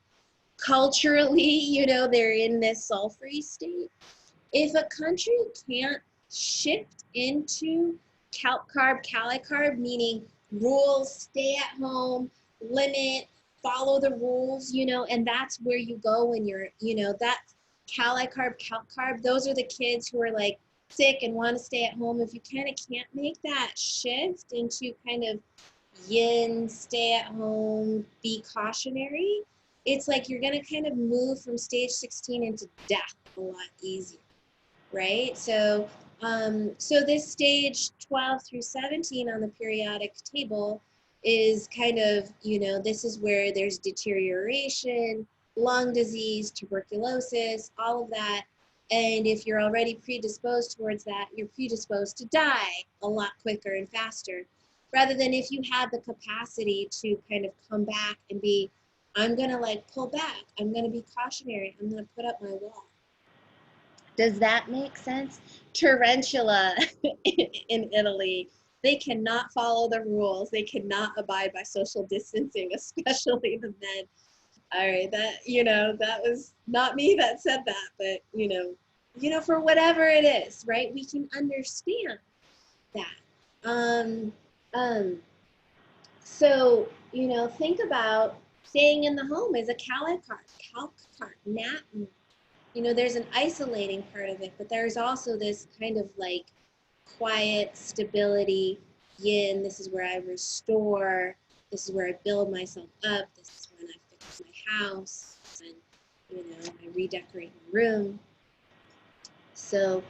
culturally, you know, they're in this sulfury state. If a country can't shift into calc carb, cali carb, meaning rules, stay at home, limit, follow the rules, you know, and that's where you go when you're, you know, that cali carb, calc carb, those are the kids who are like sick and want to stay at home. If you kind of can't make that shift into kind of yin, stay at home, be cautionary, it's like you're going to kind of move from stage 16 into death a lot easier, right? So this stage 12 through 17 on the periodic table is kind of, you know, this is where there's deterioration, lung disease, tuberculosis, all of that. And if you're already predisposed towards that, you're predisposed to die a lot quicker and faster, rather than if you had the capacity to kind of come back and be, I'm going to like pull back, I'm going to be cautionary, I'm going to put up my wall. Does that make sense? Tarantula in Italy, they cannot follow the rules. They cannot abide by social distancing, especially the men. All right, that, you know, that was not me that said that, but you know, for whatever it is, right? We can understand that. So, you know, think about staying in the home as a calc card, nap. You know, there's an isolating part of it, but there's also this kind of like quiet stability, yin. This is where I restore. This is where I build myself up. This is when I fix my house, and, you know, I redecorate my room. So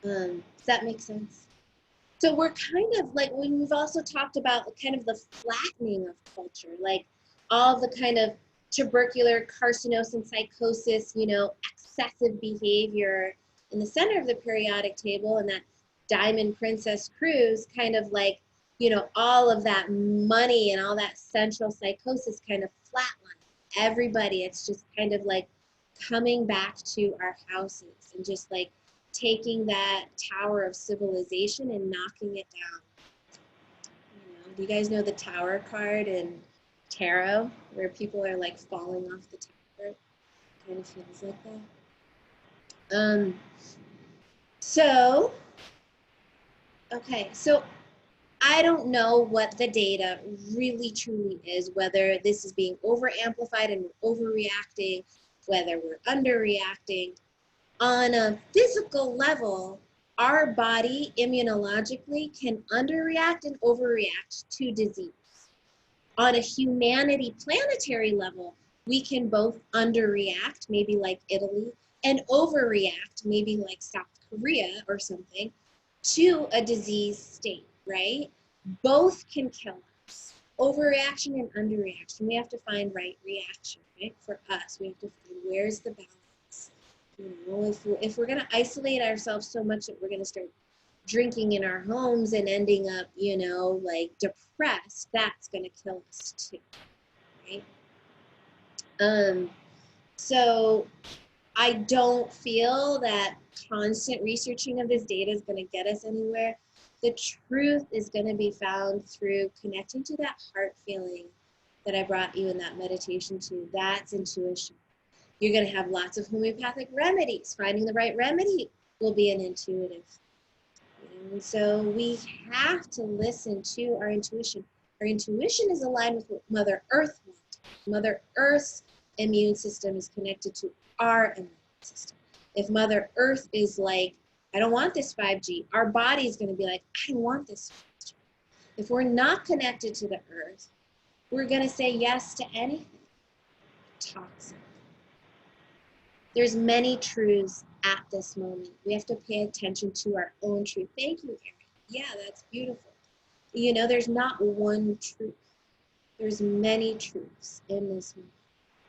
does that make sense? So we're kind of like, when we've also talked about kind of the flattening of culture, like all the kind of tubercular carcinosis and psychosis, you know, excessive behavior in the center of the periodic table, and that Diamond Princess cruise, kind of like, you know, all of that money and all that central psychosis kind of flatline. Everybody, it's just kind of like coming back to our houses and just like taking that tower of civilization and knocking it down. You know, do you guys know the tower card in tarot, where people are like falling off the tower? Kind of feels like that. So, okay, so I don't know what the data really truly is, whether this is being over amplified and we're overreacting, whether we're underreacting. On a physical level, our body immunologically can underreact and overreact to disease. On a humanity planetary level, we can both underreact, maybe like Italy, and overreact, maybe like South Korea or something, to a disease state, right? Both can kill us. Overreaction and underreaction. We have to find right reaction, right? For us, we have to find where's the balance. You know, if we're going to isolate ourselves so much that we're going to start drinking in our homes and ending up, you know, like depressed, that's going to kill us too, right? So I don't feel that constant researching of this data is going to get us anywhere. The truth is going to be found through connecting to that heart feeling that I brought you in that meditation to. That's intuition. You're going to have lots of homeopathic remedies. Finding the right remedy will be an intuitive. And so we have to listen to our intuition. Our intuition is aligned with what Mother Earth wants. Mother Earth's immune system is connected to our immune system. If Mother Earth is like, I don't want this 5G, our body is going to be like, I don't want this 5G. If we're not connected to the Earth, we're going to say yes to anything toxic. There's many truths at this moment. We have to pay attention to our own truth. Thank you, Erin. Yeah, that's beautiful. You know, there's not one truth. There's many truths in this moment.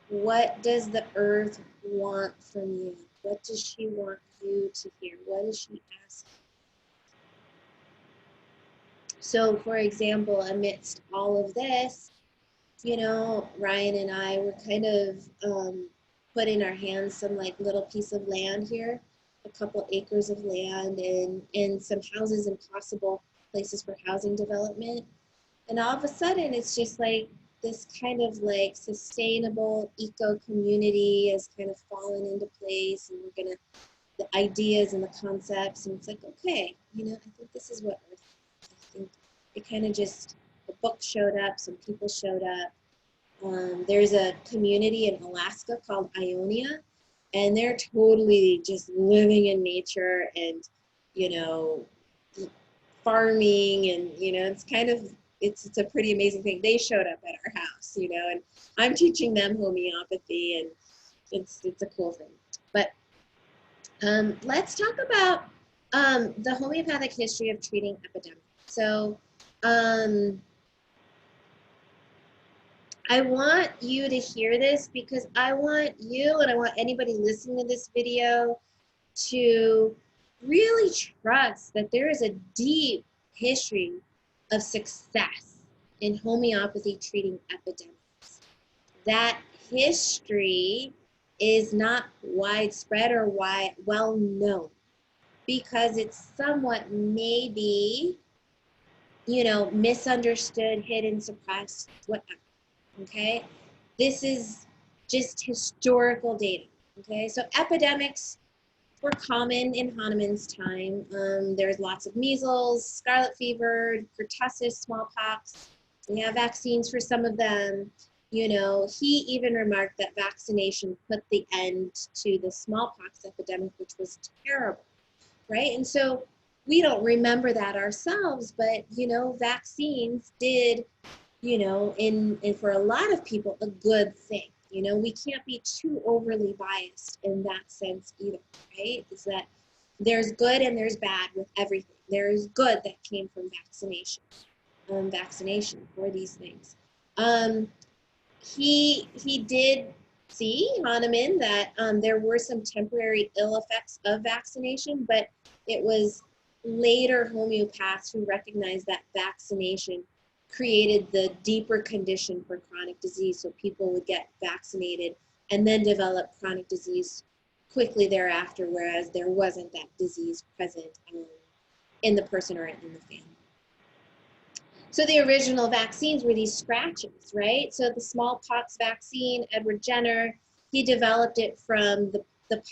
What does the earth want from you? What does she want you to hear? What is she asking? So for example, amidst all of this, you know, Ryan and I were kind of put in our hands some like little piece of land here, a couple acres of land and some houses and possible places for housing development. And all of a sudden it's just like this kind of like sustainable eco community has kind of fallen into place, and we're gonna, the ideas and the concepts, and it's like, okay, you know, I think this is what Earth is. I think it kind of just, a book showed up, some people showed up. There's a community in Alaska called Ionia, and they're totally just living in nature and, you know, farming, and, you know, it's kind of, it's a pretty amazing thing. They showed up at our house, you know, and I'm teaching them homeopathy, and it's a cool thing. But let's talk about the homeopathic history of treating epidemics. So I want you to hear this because I want you and I want anybody listening to this video to really trust that there is a deep history of success in homeopathy treating epidemics. That history is not widespread or well known because it's somewhat maybe, you know, misunderstood, hidden, suppressed, whatever. Okay, this is just historical data. Okay, so epidemics were common in Hahnemann's time. There's lots of measles, scarlet fever, pertussis, smallpox. We have vaccines for some of them. You know, he even remarked that vaccination put the end to the smallpox epidemic, which was terrible, right? And so we don't remember that ourselves, but, you know, vaccines did, you know, in for a lot of people, a good thing. You know, we can't be too overly biased in that sense either, right? Is that there's good and there's bad with everything. There is good that came from vaccination for these things. He did see, Hahnemann, that there were some temporary ill effects of vaccination, but it was later homeopaths who recognized that vaccination created the deeper condition for chronic disease, so people would get vaccinated and then develop chronic disease quickly thereafter, whereas there wasn't that disease present in the person or in the family. So the original vaccines were these scratches, right? So the smallpox vaccine, Edward Jenner, he developed it from the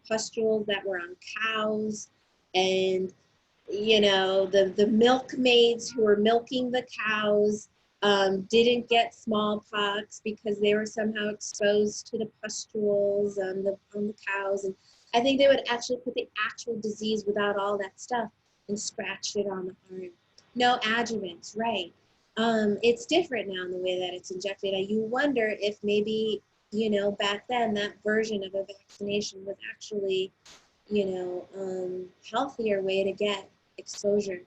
pustules that were on cows, and, you know, the milkmaids who were milking the cows didn't get smallpox because they were somehow exposed to the pustules on the cows. And I think they would actually put the actual disease without all that stuff and scratched it on the arm. No adjuvants, right? It's different now in the way that it's injected. You wonder if maybe, you know, back then that version of a vaccination was actually, you know, healthier way to get exposure.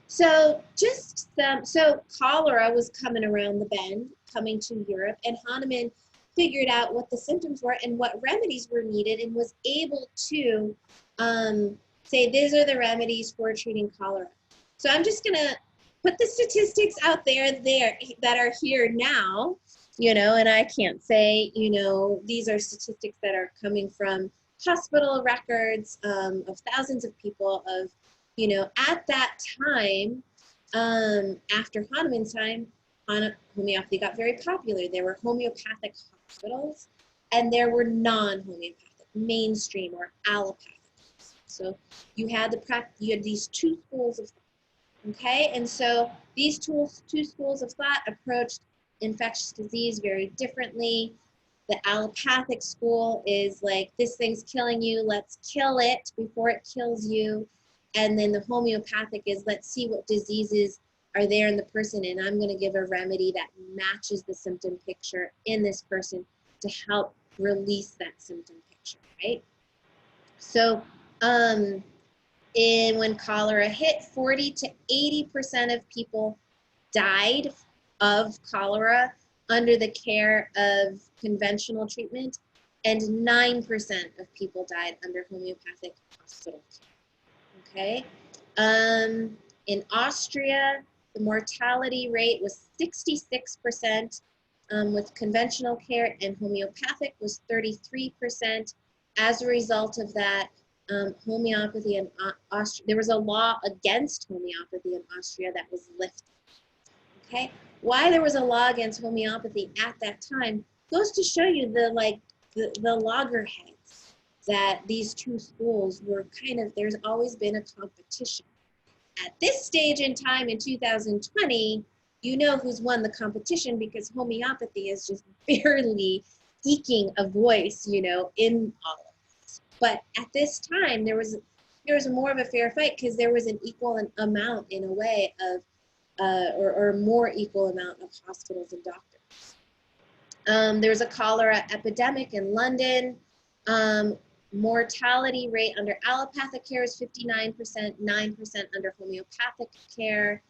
So just so cholera was coming around the bend, coming to Europe, and Hahnemann figured out what the symptoms were and what remedies were needed, and was able to say these are the remedies for treating cholera. So I'm just gonna put the statistics out there that are here now, you know, and I can't say, you know, these are statistics that are coming from hospital records of thousands of people of, you know, at that time, after Hahnemann's time, homeopathy got very popular. There were homeopathic hospitals, and there were non-homeopathic, mainstream or allopathic. So you had these two schools of thought, okay? And so these two schools of thought approached infectious disease very differently. The allopathic school is like, this thing's killing you, let's kill it before it kills you. And then the homeopathic is, let's see what diseases are there in the person, and I'm going to give a remedy that matches the symptom picture in this person to help release that symptom picture, right? So when cholera hit, 40 to 80% of people died of cholera under the care of conventional treatment, and 9% of people died under homeopathic hospital care. Okay, In Austria, the mortality rate was 66% with conventional care, and homeopathic was 33%. As a result of that, homeopathy in Austria, there was a law against homeopathy in Austria that was lifted. Okay, why there was a law against homeopathy at that time goes to show you the loggerheads that these two schools were kind of, there's always been a competition. At this stage in time in 2020, you know who's won the competition because homeopathy is just barely eking a voice, you know, in all of this. But at this time, there was more of a fair fight because there was an equal amount, in a way, of or more equal amount of hospitals and doctors. There was a cholera epidemic in London. Mortality rate under allopathic care is 59%, 9% under homeopathic care.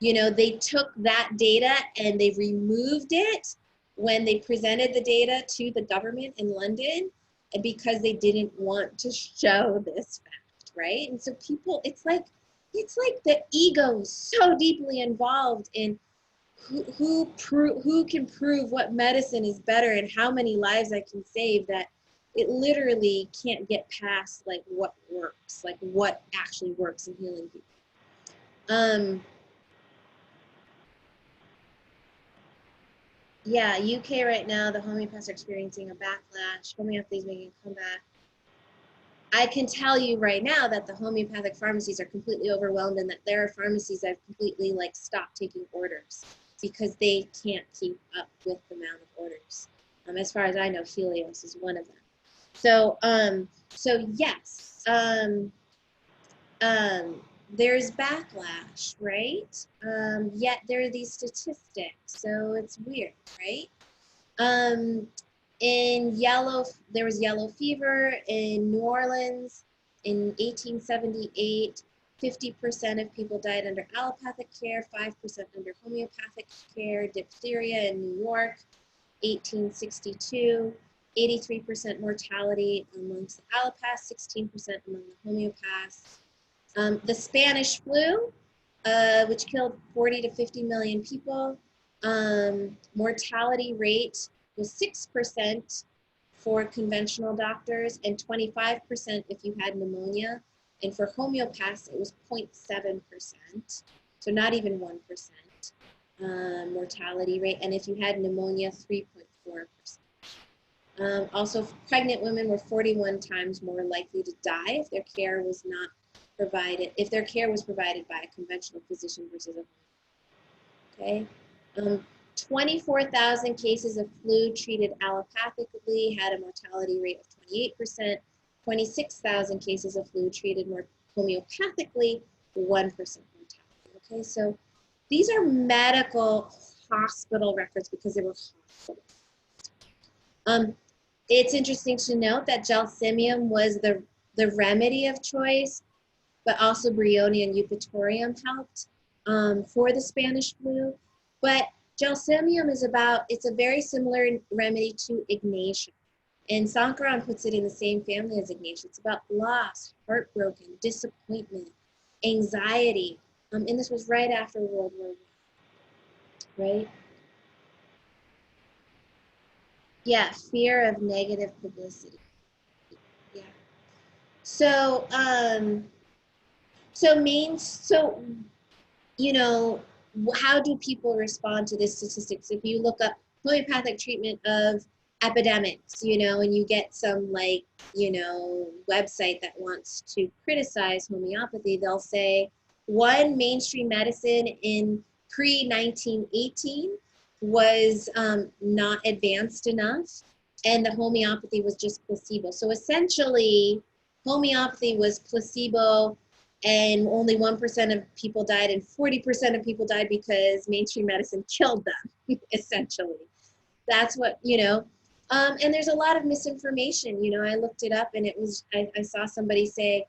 You know, they took that data and they removed it when they presented the data to the government in London because they didn't want to show this fact, right? And so people, it's like the ego is so deeply involved in who can prove what medicine is better and how many lives I can save that it literally can't get past like what works, like what actually works in healing people. Yeah, UK right now, the homeopaths are experiencing a backlash. Homeopathy is making a comeback. I can tell you right now that the homeopathic pharmacies are completely overwhelmed and that there are pharmacies that have completely like stopped taking orders because they can't keep up with the amount of orders. As far as I know, Helios is one of them. So, so yes, there's backlash, right? Yet there are these statistics, so it's weird, right? There was yellow fever in New Orleans in 1878. 50% of people died under allopathic care, 5% under homeopathic care. Diphtheria in New York, 1862. 83% mortality amongst the allopaths, 16% among the homeopaths. The Spanish flu, which killed 40 to 50 million people, mortality rate was 6% for conventional doctors and 25% if you had pneumonia. And for homeopaths, it was 0.7%, so not even 1% mortality rate. And if you had pneumonia, 3.4%. Also, pregnant women were 41 times more likely to die if their care was not provided, if their care was provided by a conventional physician versus a home. Okay. 24,000 cases of flu treated allopathically had a mortality rate of 28%. 26,000 cases of flu treated more homeopathically, 1% mortality. Okay, so these are medical hospital records because they were hospitals. It's interesting to note that gelsemium was the remedy of choice, but also Brioni and Eupatorium helped for the Spanish flu. But gelsemium is it's a very similar remedy to Ignatia. And Sankaran puts it in the same family as Ignatia. It's about loss, heartbroken, disappointment, anxiety. And this was right after World War I, right? Yeah, fear of negative publicity. Yeah. So, you know, how do people respond to this statistics? If you look up homeopathic treatment of epidemics, you know, and you get some like, you know, website that wants to criticize homeopathy, they'll say one mainstream medicine in pre-1918 was not advanced enough, and the homeopathy was just placebo. So essentially, homeopathy was placebo, and only 1% of people died, and 40% of people died because mainstream medicine killed them, essentially. That's what, you know. And there's a lot of misinformation. You know, I looked it up, and it was, I saw somebody say,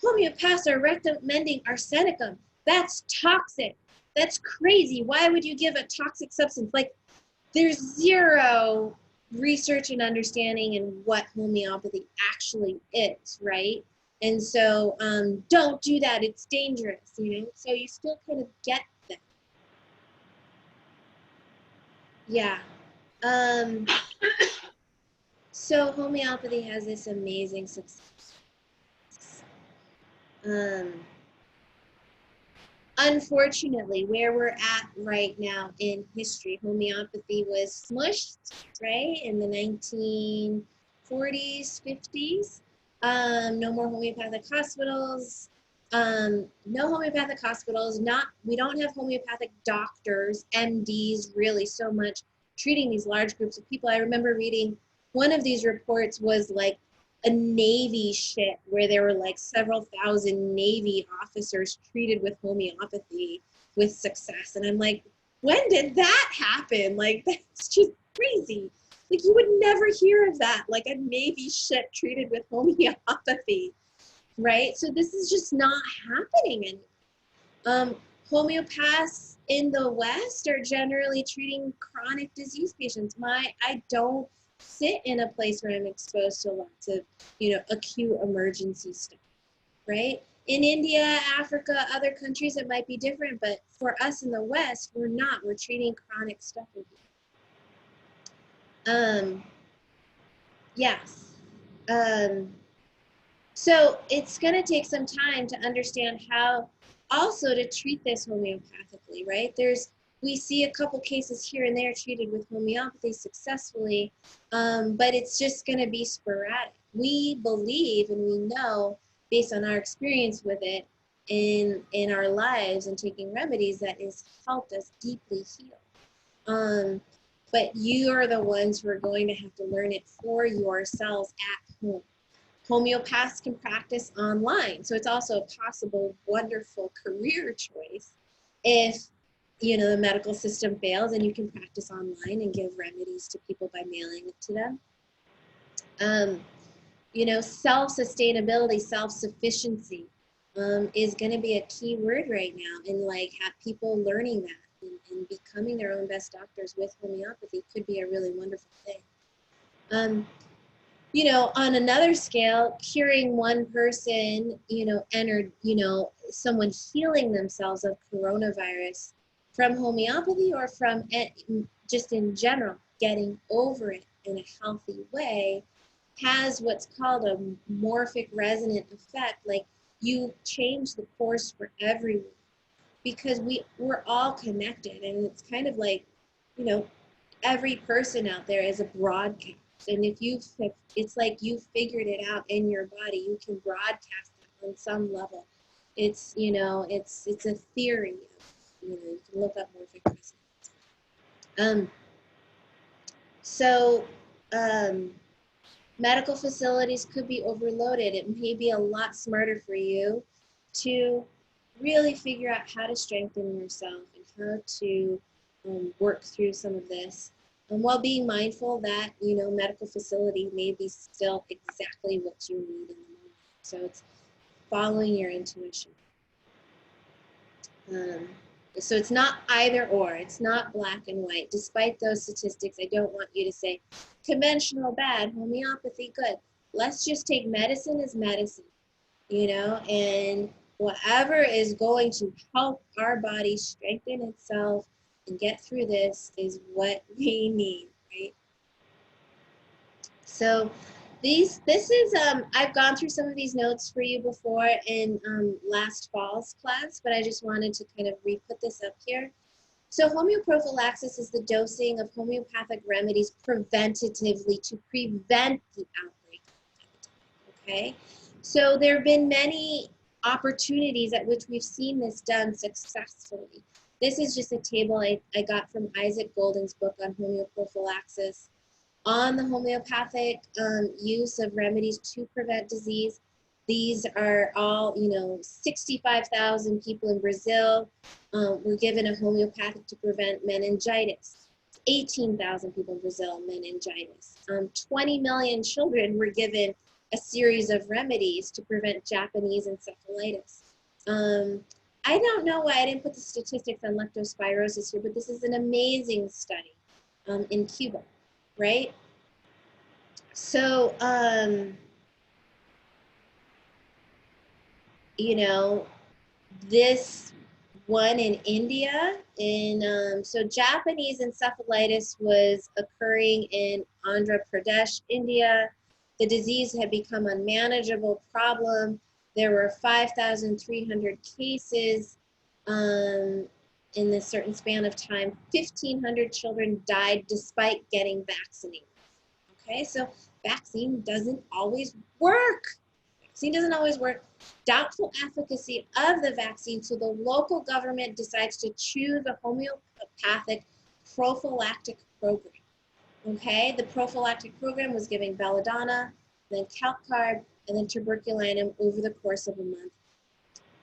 homeopaths are recommending arsenicum. That's toxic. That's crazy. Why would you give a toxic substance? Like, there's zero research and understanding in what homeopathy actually is, right? And so don't do that, it's dangerous, you know? So you still kind of get that. Yeah. So homeopathy has this amazing success. Unfortunately, where we're at right now in history, homeopathy was smushed, right, in the 1940s, 50s. No more homeopathic hospitals. No homeopathic hospitals. We don't have homeopathic doctors, MDs, really so much treating these large groups of people. I remember reading one of these reports was like a Navy ship where there were like several thousand Navy officers treated with homeopathy with success. And I'm like, when did that happen? Like, that's just crazy. Like, you would never hear of that, like a Navy ship treated with homeopathy, right? So this is just not happening anymore. Homeopaths in the West are generally treating chronic disease patients. I don't sit in a place where I'm exposed to lots of, acute emergency stuff, right? In India, Africa, other countries, it might be different, but for us in the West, we're not. We're treating chronic stuff in here. Yes. So it's going to take some time to understand how also to treat this homeopathically, right? We see a couple cases here and there treated with homeopathy successfully, but it's just going to be sporadic. We believe and we know, based on our experience with it in our lives and taking remedies, that has helped us deeply heal. But you are the ones who are going to have to learn it for yourselves at home. Homeopaths can practice online, so it's also a possible wonderful career choice if the medical system fails and you can practice online and give remedies to people by mailing it to them. Self-sustainability, self-sufficiency is going to be a key word right now, and like have people learning that and becoming their own best doctors with homeopathy could be a really wonderful thing. On another scale, curing one person, someone healing themselves of coronavirus from homeopathy or from just in general, getting over it in a healthy way, has what's called a morphic resonant effect. Like, you change the course for everyone because we're all connected, and it's kind of like, every person out there is a broadcast. And it's like you figured it out in your body, you can broadcast it on some level. It's a theory. You can look up morphic resonance. Medical facilities could be overloaded. It may be a lot smarter for you to really figure out how to strengthen yourself and how to work through some of this, while being mindful that medical facility may be still exactly what you need in the moment. So it's following your intuition. So it's not either or. It's not black and white. Despite those statistics, I don't want you to say conventional bad, homeopathy good. Let's just take medicine as medicine, and whatever is going to help our body strengthen itself and get through this is what we need, right? So I've gone through some of these notes for you before in last fall's class, but I just wanted to kind of re-put this up here. So homeoprophylaxis is the dosing of homeopathic remedies preventatively to prevent the outbreak of epidemic, okay? So there have been many opportunities at which we've seen this done successfully. This is just a table I got from Isaac Golden's book on homeoprophylaxis. On the homeopathic use of remedies to prevent disease. These are all, 65,000 people in Brazil were given a homeopathic to prevent meningitis. 18,000 people in Brazil, meningitis. 20 million children were given a series of remedies to prevent Japanese encephalitis. I don't know why I didn't put the statistics on leptospirosis here, but this is an amazing study in Cuba. Right? So, you know, this one in India, so Japanese encephalitis was occurring in Andhra Pradesh, India. The disease had become a manageable problem. There were 5,300 cases in this certain span of time. 1,500 children died despite getting vaccinated. Okay, so vaccine doesn't always work. Vaccine doesn't always work. Doubtful efficacy of the vaccine, so the local government decides to choose a homeopathic prophylactic program. Okay, the prophylactic program was giving belladonna, then calcarb, and then tuberculinum over the course of a month.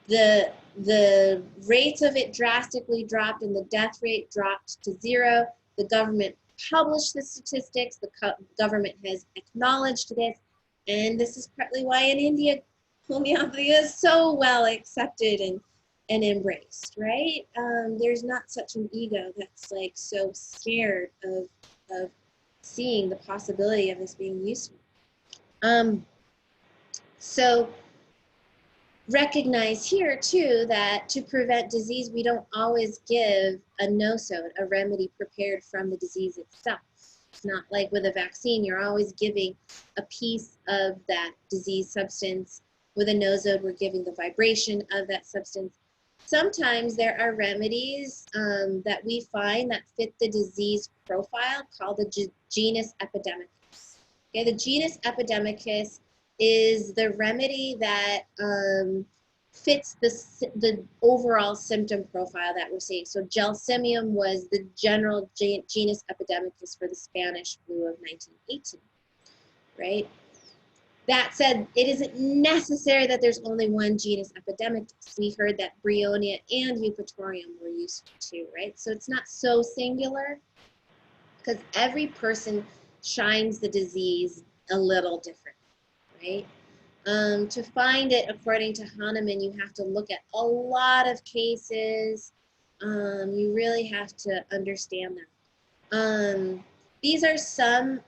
The rates of it drastically dropped and the death rate dropped to 0. The government published the statistics. The government has acknowledged this. And this is partly why in India, homeopathy is so well accepted and embraced, right? There's not such an ego that's like so scared of seeing the possibility of this being useful. So recognize here too that to prevent disease, we don't always give a nosode, a remedy prepared from the disease itself. It's not like with a vaccine, you're always giving a piece of that disease substance. With a nosode, we're giving the vibration of that substance. Sometimes there are remedies that we find that fit the disease profile called the genus epidemicus. Okay, the genus epidemicus is the remedy that fits the overall symptom profile that we're seeing. So gelsemium was the general genus epidemicus for the Spanish flu of 1918, right? That said, it isn't necessary that there's only one genus epidemicus. We heard that Bryonia and Eupatorium were useful too, right? So it's not so singular because every person shines the disease a little different. Right? To find it, according to Hahnemann, you have to look at a lot of cases. You really have to understand them. These are some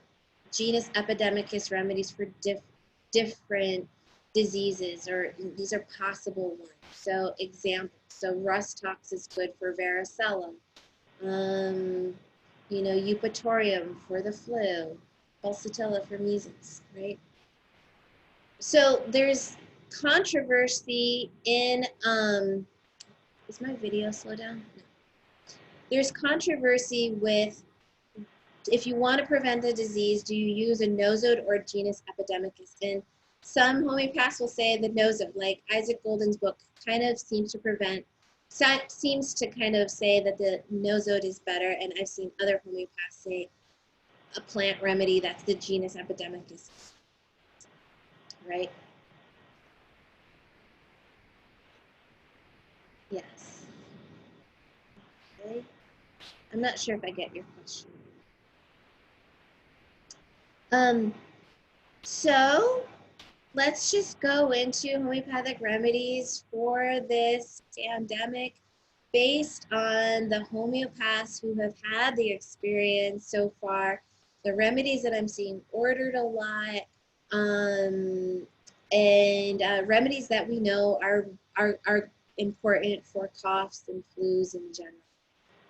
genus epidemicus remedies for different diseases, or these are possible ones. So examples. So rust tox is good for varicella. Eupatorium for the flu. Pulsatilla for measles, right? So there's controversy in, is my video slow down? No. There's controversy with, if you want to prevent the disease, do you use a nosode or a genus epidemicus? And some homeopaths will say the nosode, like Isaac Golden's book, kind of seems to kind of say that the nosode is better, and I've seen other homeopaths say a plant remedy that's the genus epidemicus, right? Yes. Okay. I'm not sure if I get your question. So let's just go into homeopathic remedies for this pandemic based on the homeopaths who have had the experience so far, the remedies that I'm seeing ordered a lot, and remedies that we know are important for coughs and flus in general.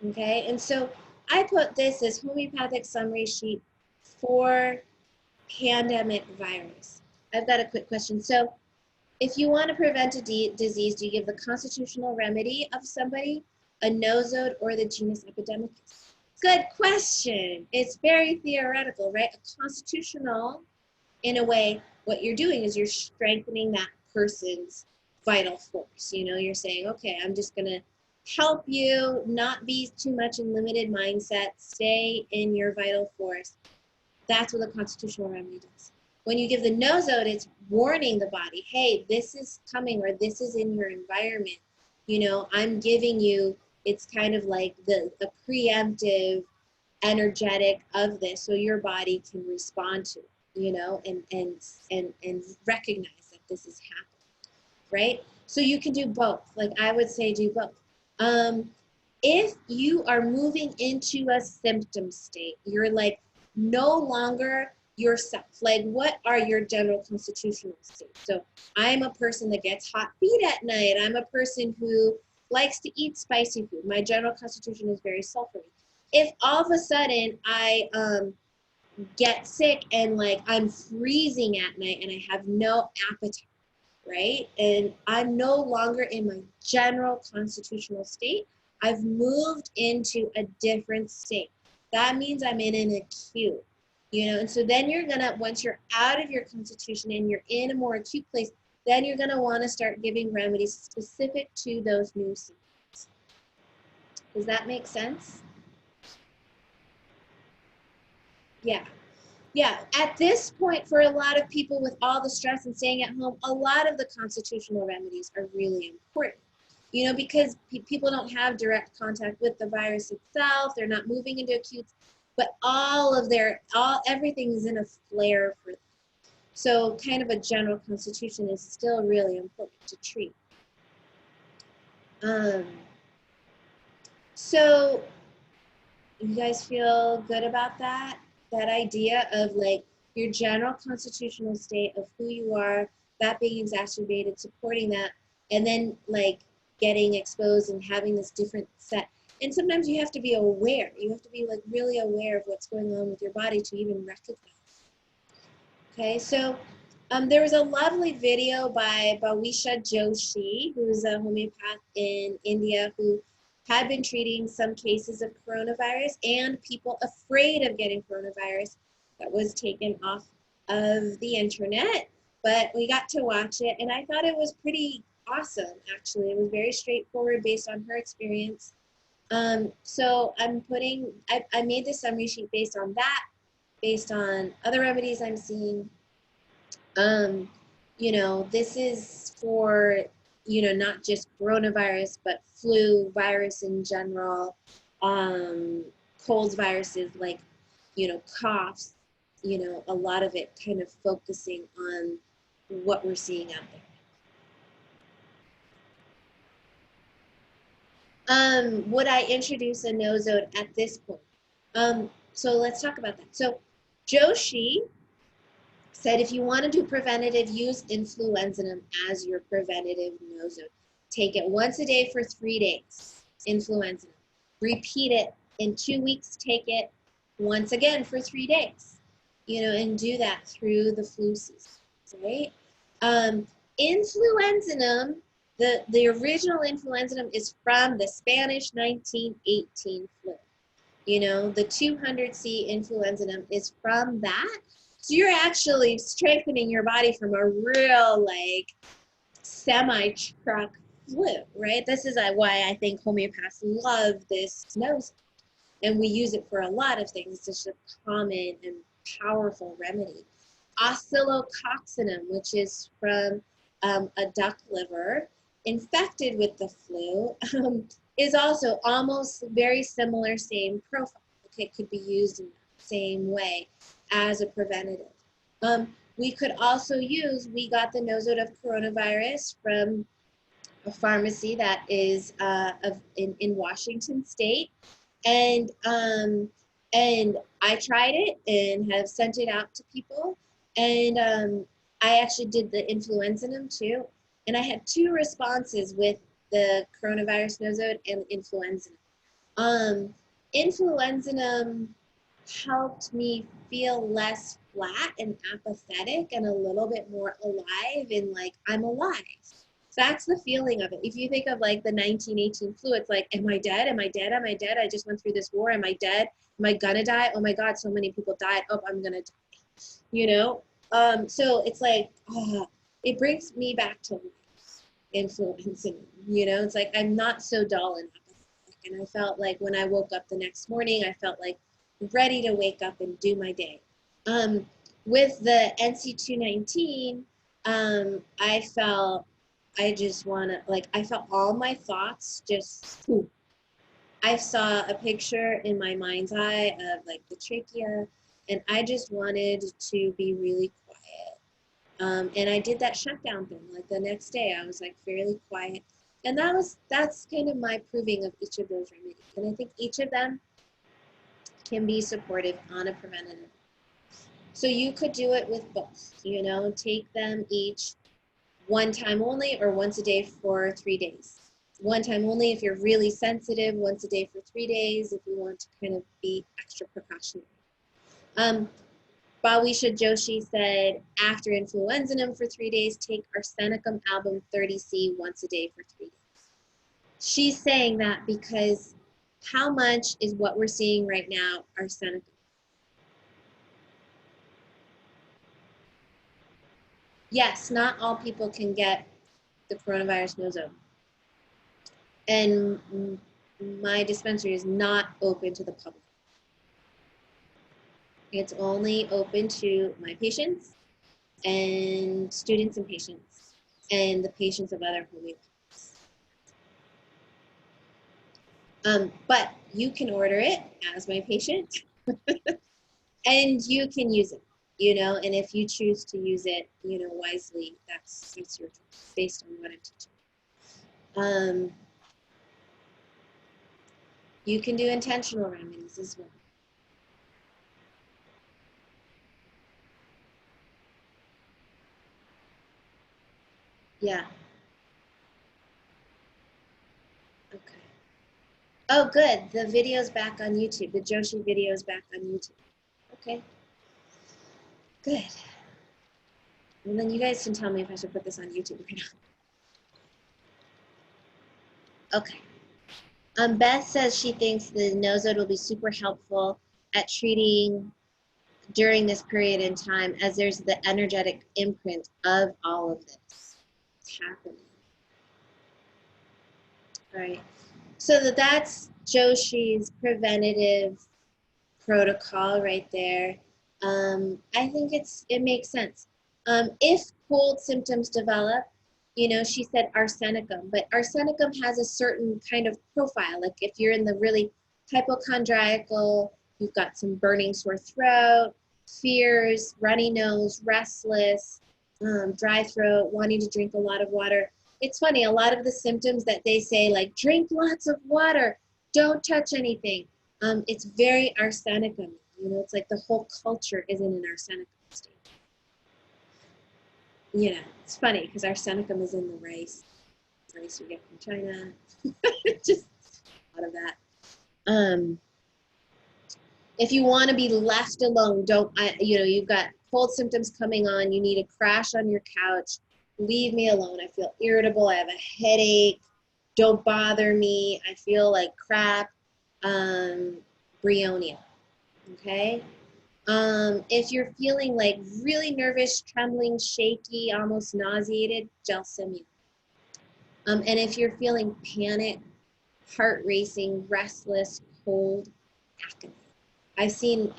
Okay, and so I put this as homeopathic summary sheet for pandemic virus. I've got a quick question. So if you want to prevent a disease, do you give the constitutional remedy of somebody, a nosode, or the genus epidemicus? Good question. It's very theoretical, right? A constitutional, in a way, what you're doing is you're strengthening that person's vital force. You know, you're saying, okay, I'm just going to help you not be too much in limited mindset, stay in your vital force. That's what a constitutional remedy does. When you give the nosode, it's warning the body, hey, this is coming, or this is in your environment. You know, I'm giving you, it's kind of like the preemptive energetic of this, so your body can respond to it, you know, and recognize that this is happening, right? So you can do both. Like I would say do both. If you are moving into a symptom state, you're like no longer, yourself. Like, what are your general constitutional states? So I'm a person that gets hot feet at night. I'm a person who likes to eat spicy food. My general constitution is very sulfury. If all of a sudden I get sick and like I'm freezing at night and I have no appetite, right? And I'm no longer in my general constitutional state. I've moved into a different state. That means I'm in an acute, you know, and so then you're gonna, once you're out of your constitution and you're in a more acute place, then you're gonna wanna start giving remedies specific to those new symptoms. Does that make sense? Yeah. Yeah, at this point, for a lot of people with all the stress and staying at home, a lot of the constitutional remedies are really important. You know, because people don't have direct contact with the virus itself, they're not moving into acutes, but everything is in a flare for them. So kind of a general constitution is still really important to treat. So you guys feel good about that? That idea of like your general constitutional state of who you are, that being exacerbated, supporting that, and then like getting exposed and having this different set. And sometimes you have to be aware. You have to be like really aware of what's going on with your body to even recognize. Okay, so there was a lovely video by Bhawisha Joshi, who's a homeopath in India who had been treating some cases of coronavirus and people afraid of getting coronavirus. That was taken off of the internet, but we got to watch it and I thought it was pretty awesome, actually. It was very straightforward based on her experience. So I made the summary sheet based on that, based on other remedies I'm seeing. You know, this is for, you know, not just coronavirus, but flu, virus in general, colds, viruses like, you know, coughs, you know, a lot of it kind of focusing on what we're seeing out there. Would I introduce a nosode at this point? So let's talk about that. So Joshi said if you want to do preventative, use influenzanim as your preventative nosode. Take it once a day for 3 days, influenzanim. Repeat it in 2 weeks, take it once again for 3 days, you know, and do that through the flu season, right? Influenzanim, the original influenzanim is from the Spanish 1918 flu. You know, the 200C influenzanim is from that. So you're actually strengthening your body from a real, like, semi-truck flu, right? This is why I think homeopaths love this nose. And we use it for a lot of things. It's just a common and powerful remedy. Oscillococcinum, which is from a duck liver infected with the flu, is also almost very similar, same profile. Okay, it could be used in the same way as a preventative. We could also use, we got the nosode of coronavirus from a pharmacy that is in Washington State. And I tried it and have sent it out to people. And I actually did the influenzanim too. And I had 2 responses with the coronavirus nosode and influenzanim. Influenzanim helped me feel less flat and apathetic and a little bit more alive and like I'm alive. That's the feeling of it. If you think of like the 1918 flu, it's like, am I dead? Am I dead? Am I dead? I just went through this war. Am I dead? Am I gonna die? Oh my God, so many people died. Oh, I'm gonna die. You know? So it's like, it brings me back to life, influencing, you know? It's like, I'm not so dull and apathetic. And I felt like when I woke up the next morning, I felt like ready to wake up and do my day. With the NC219, I just want to, like, I felt all my thoughts just, I saw a picture in my mind's eye of like the trachea, and I just wanted to be really quiet. And I did that shutdown thing. Like the next day, I was like fairly quiet. And that's kind of my proving of each of those remedies. And I think each of them can be supportive on a preventative. So you could do it with both, you know, take them each one time only or once a day for 3 days. One time only if you're really sensitive, once a day for 3 days if you want to kind of be extra precautionary. Bhawisha Joshi said, after influenzanum for 3 days, take arsenicum album 30C once a day for 3 days. She's saying that because how much is what we're seeing right now arsenicum? Yes, not all people can get the coronavirus nosode. And my dispensary is not open to the public. It's only open to my patients and students and patients and the patients of other homeopathics. But you can order it as my patient and you can use it, you know, and if you choose to use it, you know, wisely, that's your choice based on what I'm teaching. You can do intentional remedies as well. Yeah. Okay. Oh, good. The video's back on YouTube. The Joshi video is back on YouTube. Okay. Good. And then you guys can tell me if I should put this on YouTube or not. Okay. Beth says she thinks the nosode will be super helpful at treating during this period in time as there's the energetic imprint of all of this happening. All right. So that's Joshi's preventative protocol right there. I think it makes sense. If cold symptoms develop, you know, she said arsenicum, but arsenicum has a certain kind of profile. Like if you're in the really hypochondriacal, you've got some burning sore throat, fears, runny nose, restless, dry throat, wanting to drink a lot of water. It's funny, a lot of the symptoms that they say, like drink lots of water, don't touch anything. It's very arsenicum. You know, it's like the whole culture is in an arsenicum state. You know, it's funny because arsenicum is in the rice we get from China. Just a lot of that. If you want to be left alone, you know, you've got cold symptoms coming on, you need to crash on your couch, leave me alone. I feel irritable, I have a headache, don't bother me, I feel like crap. Bryonia, okay? If you're feeling like really nervous, trembling, shaky, almost nauseated, gelsemium. And if you're feeling panic, heart racing, restless, cold, aconite. I've seen,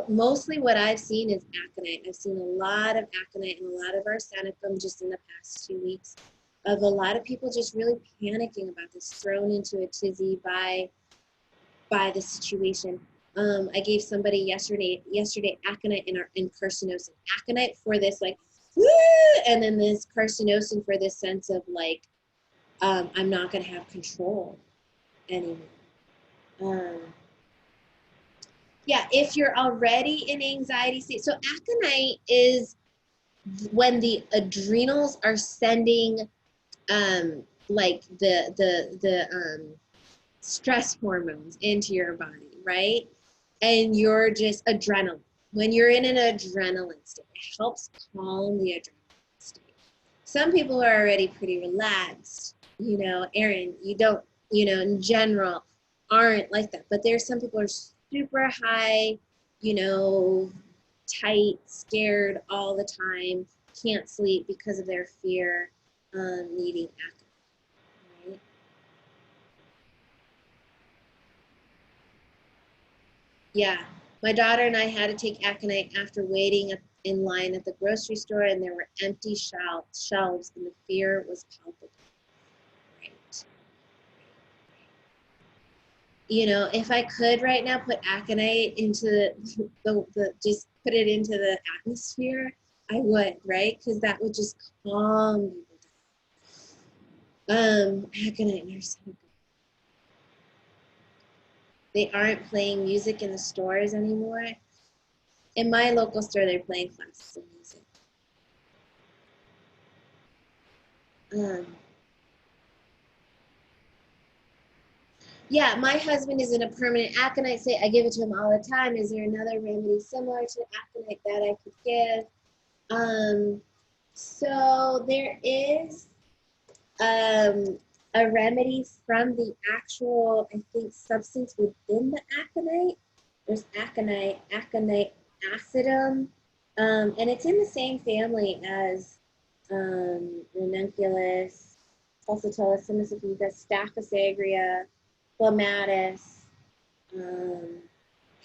mostly what I've seen is aconite. I've seen a lot of aconite and a lot of arsenicum just in the past 2 weeks of a lot of people just really panicking about this, thrown into a tizzy by the situation. I gave somebody yesterday aconite and carcinosin. Aconite for this like, woo, and then this carcinosin for this sense of like, I'm not going to have control anymore. Yeah, if you're already in anxiety state, so aconite is when the adrenals are sending like the stress hormones into your body, right? And you're just adrenaline. When you're in an adrenaline state, it helps calm the adrenaline state. Some people are already pretty relaxed. You know, Erin, you don't, you know, in general, aren't like that. But there's some people who are super high, you know, tight, scared all the time, can't sleep because of their fear, needing aconite, right? Yeah, my daughter and I had to take aconite after waiting in line at the grocery store, and there were empty shelves, and the fear was palpable. Right. You know, if I could right now put aconite into the just put it into the atmosphere, I would, right? Because that would just calm people down. Aconite and arsenicum. They aren't playing music in the stores anymore. In my local store, they're playing classical music. Yeah, my husband is in a permanent aconite state. I give it to him all the time. Is there another remedy similar to aconite that I could give? So there is a remedy from the actual, I think, substance within the aconite. There's aconite acidum, and it's in the same family as ranunculus, pulsatilla, simicifuga, staphysagria, clematis,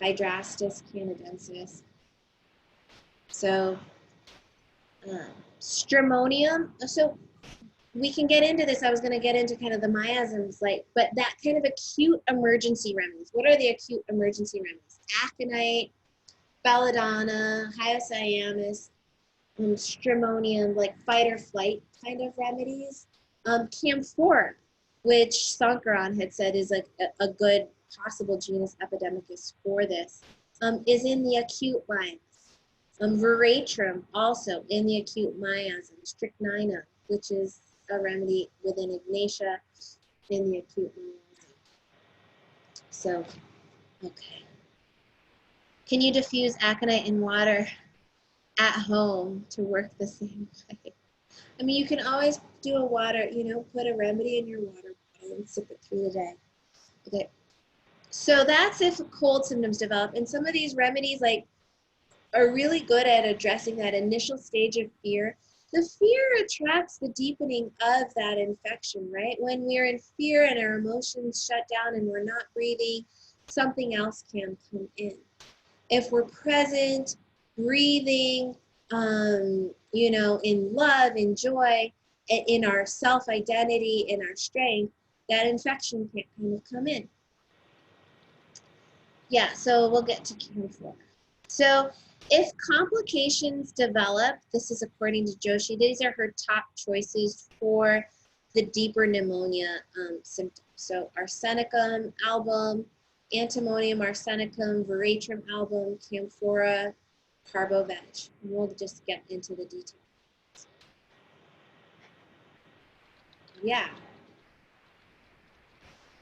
hydrastis canadensis. So stramonium. So we can get into this. I was going to get into kind of the miasms, but that kind of acute emergency remedies. What are the acute emergency remedies? Aconite, belladonna, hyoscyamus, stramonium, like fight or flight kind of remedies. Camphor, which Sankaran had said is like a good possible genus epidemicus for this, is in the acute miasm. Veratrum, also in the acute miasm. Strychnina, which is a remedy within Ignatia in the acute miasm. So, okay. Can you diffuse aconite in water at home to work the same way? I mean, you can always do a water, put a remedy in your water bottle and sip it through the day. Okay. So that's if cold symptoms develop. And some of these remedies are really good at addressing that initial stage of fear. The fear attracts the deepening of that infection, right? When we're in fear and our emotions shut down and we're not breathing, something else can come in. If we're present, breathing, in love, in joy, in our self-identity, in our strength, that infection can't kind of come in. Yeah, so we'll get to camphor. So if complications develop, this is according to Joshi, these are her top choices for the deeper pneumonia symptoms. So arsenicum album, antimonium arsenicum, veratrum album, camphora, carboveg. And we'll just get into the details. Yeah.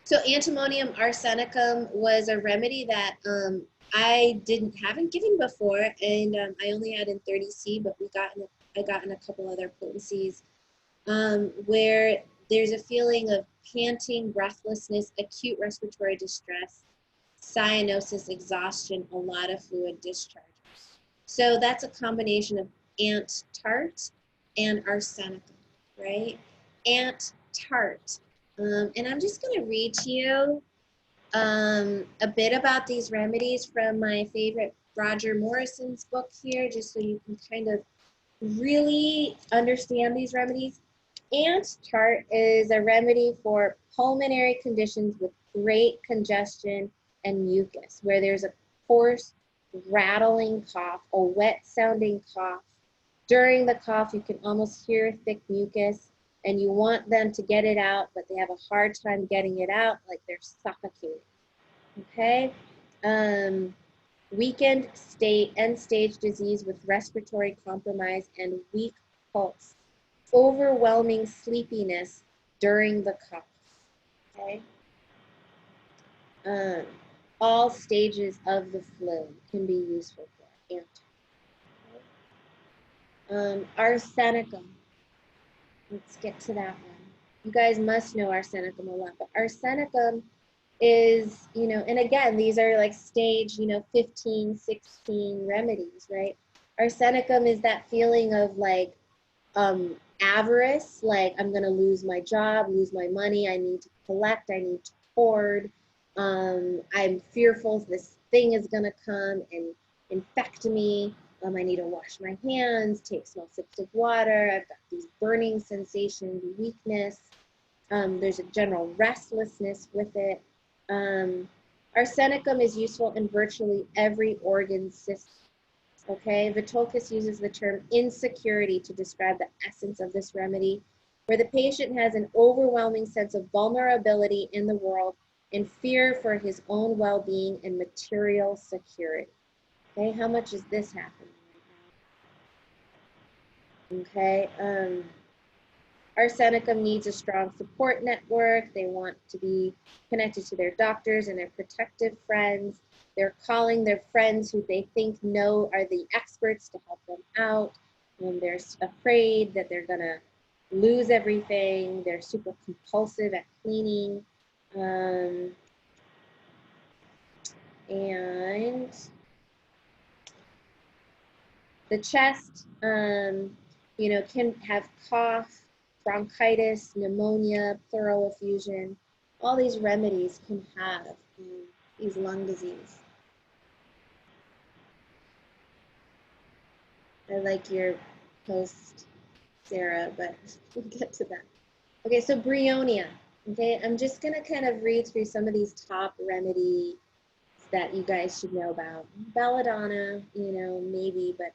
So antimonium arsenicum was a remedy that I haven't given before, and I only had in 30C, but I got in a couple other potencies where there's a feeling of panting, breathlessness, acute respiratory distress, cyanosis, exhaustion, a lot of fluid discharge. So that's a combination of ant tart and arsenicum, right? Ant tart. And I'm just going to read to you a bit about these remedies from my favorite Roger Morrison's book here, just so you can kind of really understand these remedies. Ant tart is a remedy for pulmonary conditions with great congestion and mucus, where there's a hoarse, rattling cough, a wet sounding cough. During the cough, you can almost hear thick mucus, and you want them to get it out, but they have a hard time getting it out, like they're suffocating. Okay? Weakened end-stage disease with respiratory compromise and weak pulse. Overwhelming sleepiness during the cough. Okay? All stages of the flu can be useful for anti. Arsenicum. Let's get to that one. You guys must know arsenicum a lot, but arsenicum is, and again, these are like stage, 15, 16 remedies, right? Arsenicum is that feeling of avarice, like I'm gonna lose my job, lose my money, I need to collect, I need to hoard, I'm fearful this thing is gonna come and infect me, I need to wash my hands, take small sips of water, I've got these burning sensations, weakness, there's a general restlessness with it. Arsenicum is useful in virtually every organ system. Okay, Vitolkis uses the term insecurity to describe the essence of this remedy, where the patient has an overwhelming sense of vulnerability in the world and fear for his own well-being and material security. Okay, how much is this happening right now? Okay, Arsenicum needs a strong support network. They want to be connected to their doctors and their protective friends. They're calling their friends who they think know are the experts to help them out. They're afraid that they're going to lose everything. They're super compulsive at cleaning. And the chest, can have cough, bronchitis, pneumonia, pleural effusion. All these remedies can have these lung disease. I like your post, Sarah, but we'll get to that. Okay, so bryonia. Okay, I'm just gonna kind of read through some of these top remedies that you guys should know about. Belladonna, maybe, but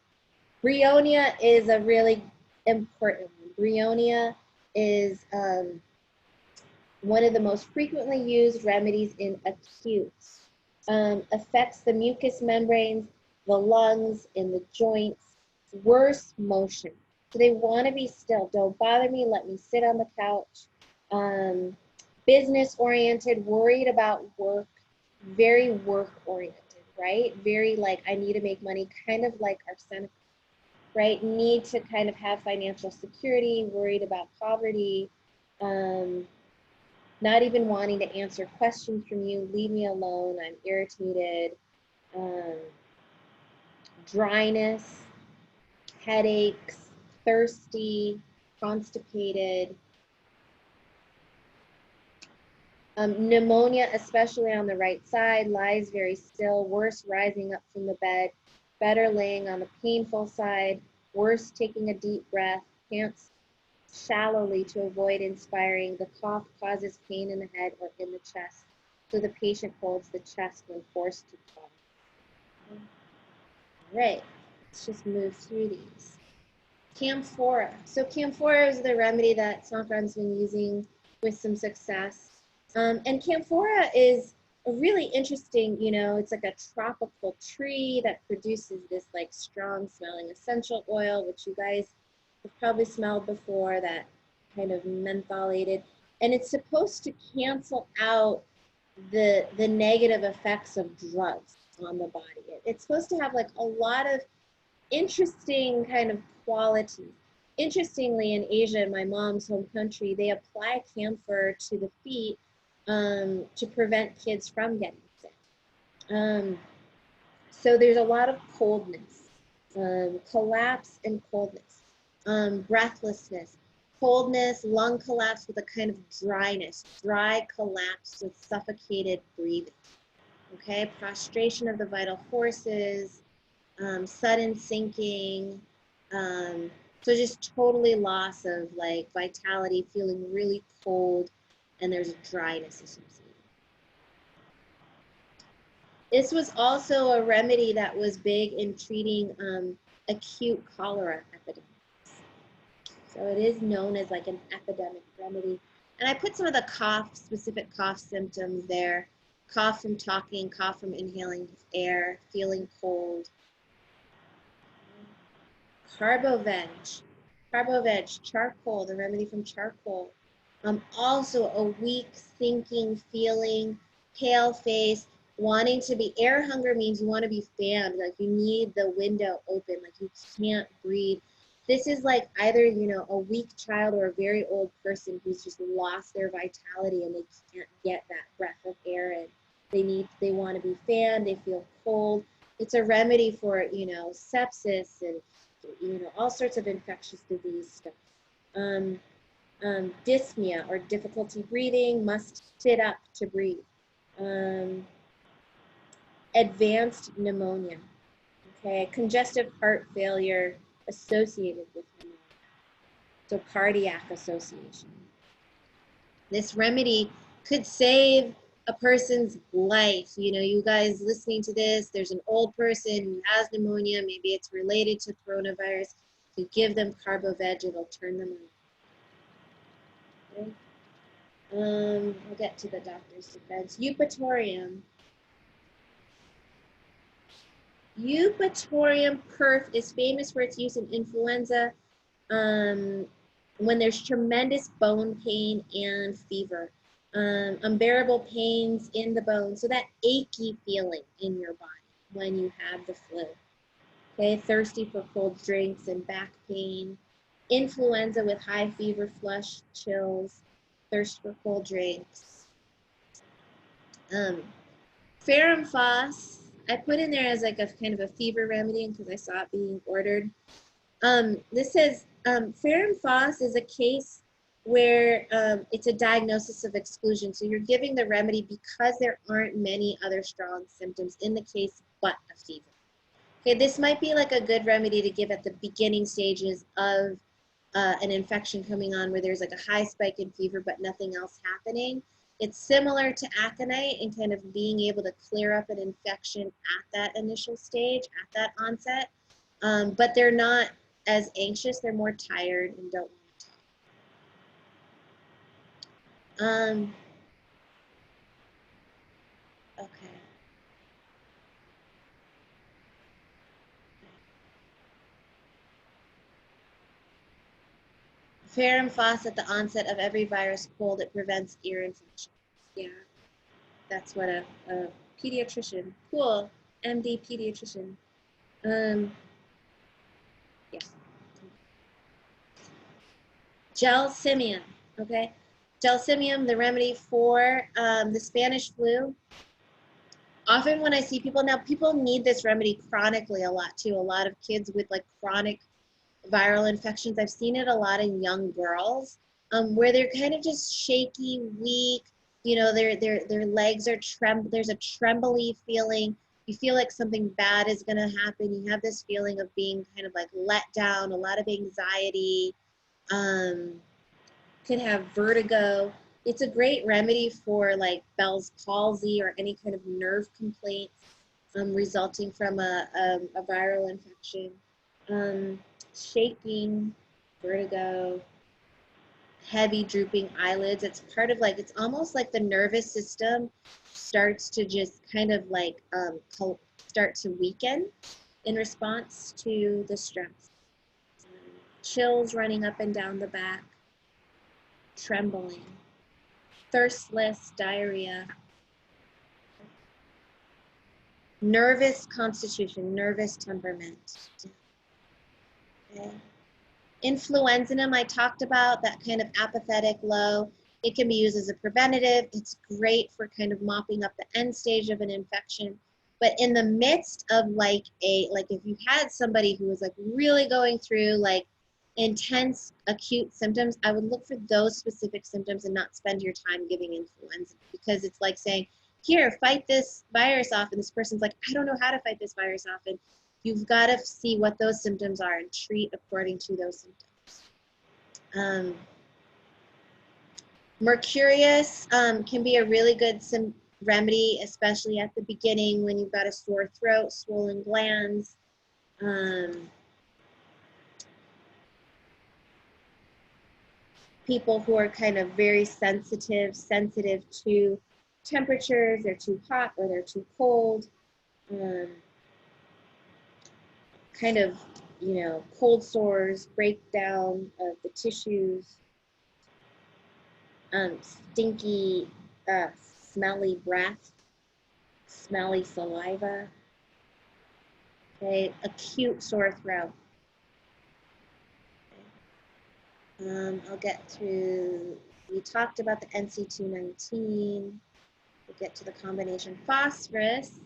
bryonia is a really important one. Bryonia is one of the most frequently used remedies in acutes. Affects the mucous membranes, the lungs, and the joints. Worse motion. So they want to be still. Don't bother me. Let me sit on the couch. Business oriented, worried about work, very work oriented, right? Very like, I need to make money, kind of like arsenic, right? Need to kind of have financial security, worried about poverty, not even wanting to answer questions from you, leave me alone, I'm irritated, dryness, headaches, thirsty, constipated, pneumonia, especially on the right side, lies very still, worse rising up from the bed, better laying on the painful side, worse taking a deep breath, pants shallowly to avoid inspiring. The cough causes pain in the head or in the chest, so the patient holds the chest when forced to cough. All right, let's just move through these. Camphora. So camphora is the remedy that Sanfran's been using with some success. And camphora is a really interesting, it's like a tropical tree that produces this like strong smelling essential oil, which you guys have probably smelled before, that kind of mentholated. And it's supposed to cancel out the negative effects of drugs on the body. It's supposed to have like a lot of interesting kind of qualities. Interestingly, in Asia, in my mom's home country, they apply camphor to the feet to prevent kids from getting sick. So there's a lot of coldness, collapse and coldness, breathlessness, coldness, lung collapse with a kind of dryness, dry collapse with suffocated breathing. Okay, prostration of the vital forces, sudden sinking, so just totally loss of like vitality, feeling really cold, and there's a dryness associated. This was also a remedy that was big in treating acute cholera epidemics. So it is known as like an epidemic remedy. And I put some of the specific cough symptoms there. Cough from talking, cough from inhaling air, feeling cold. Carboveg, charcoal, the remedy from charcoal. Also a weak, sinking feeling, pale face, wanting to be, air hunger means you want to be fanned, like you need the window open, like you can't breathe. This is like either, a weak child or a very old person who's just lost their vitality and they can't get that breath of air in. They want to be fanned, they feel cold. It's a remedy for, sepsis and all sorts of infectious disease stuff. Dyspnea or difficulty breathing, must sit up to breathe. Advanced pneumonia, okay, congestive heart failure associated with pneumonia, so cardiac association. This remedy could save a person's life. You guys listening to this, there's an old person who has pneumonia, maybe it's related to coronavirus. You give them Carboveg, it'll turn them on. Okay. We'll get to the doctor's defense. Eupatorium. Eupatorium perf is famous for its use in influenza when there's tremendous bone pain and fever, unbearable pains in the bones, so that achy feeling in your body when you have the flu. Okay, thirsty for cold drinks and back pain, influenza with high fever, flush, chills, thirst for cold drinks. Ferrum phos, I put in there as like a kind of a fever remedy because I saw it being ordered. This says Ferrum phos is a case where it's a diagnosis of exclusion. So you're giving the remedy because there aren't many other strong symptoms in the case but a fever. Okay, this might be like a good remedy to give at the beginning stages of an infection coming on where there's like a high spike in fever but nothing else happening. It's similar to aconite in kind of being able to clear up an infection at that initial stage, at that onset, but they're not as anxious, they're more tired and don't want to talk. Okay. Ferrum phos at the onset of every virus cold, it prevents ear infections. Yeah, that's what a pediatrician, cool, MD pediatrician. Yeah. Gelsemium, okay? Gelsemium, the remedy for the Spanish flu. Often when I see people, now people need this remedy chronically a lot too. A lot of kids with like chronic viral infections. I've seen it a lot in young girls where they're kind of just shaky, weak. You know, their legs are there's a trembly feeling. You feel like something bad is going to happen. You have this feeling of being kind of like let down, a lot of anxiety. Can have vertigo. It's a great remedy for like Bell's palsy or any kind of nerve complaint resulting from a viral infection. Shaking, vertigo, heavy drooping eyelids. It's part of like, it's almost like the nervous system starts to just kind of like start to weaken in response to the stress. Chills running up and down the back, trembling, thirstless, diarrhea, nervous constitution, nervous temperament. Okay. Influenzinum I talked about, that kind of apathetic low. It can be used as a preventative. It's great for kind of mopping up the end stage of an infection. But in the midst of like if you had somebody who was like really going through like intense acute symptoms, I would look for those specific symptoms and not spend your time giving influenza, because it's like saying, here, fight this virus off, and this person's like, I don't know how to fight this virus off. And you've got to see what those symptoms are and treat according to those symptoms. Mercurius can be a really good remedy, especially at the beginning when you've got a sore throat, swollen glands. People who are kind of very sensitive to temperatures, they're too hot or they're too cold. Kind of, you know, cold sores, breakdown of the tissues, stinky, smelly breath, smelly saliva, okay, acute sore throat. I'll get through, we talked about the NC219, we'll get to the combination phosphorus.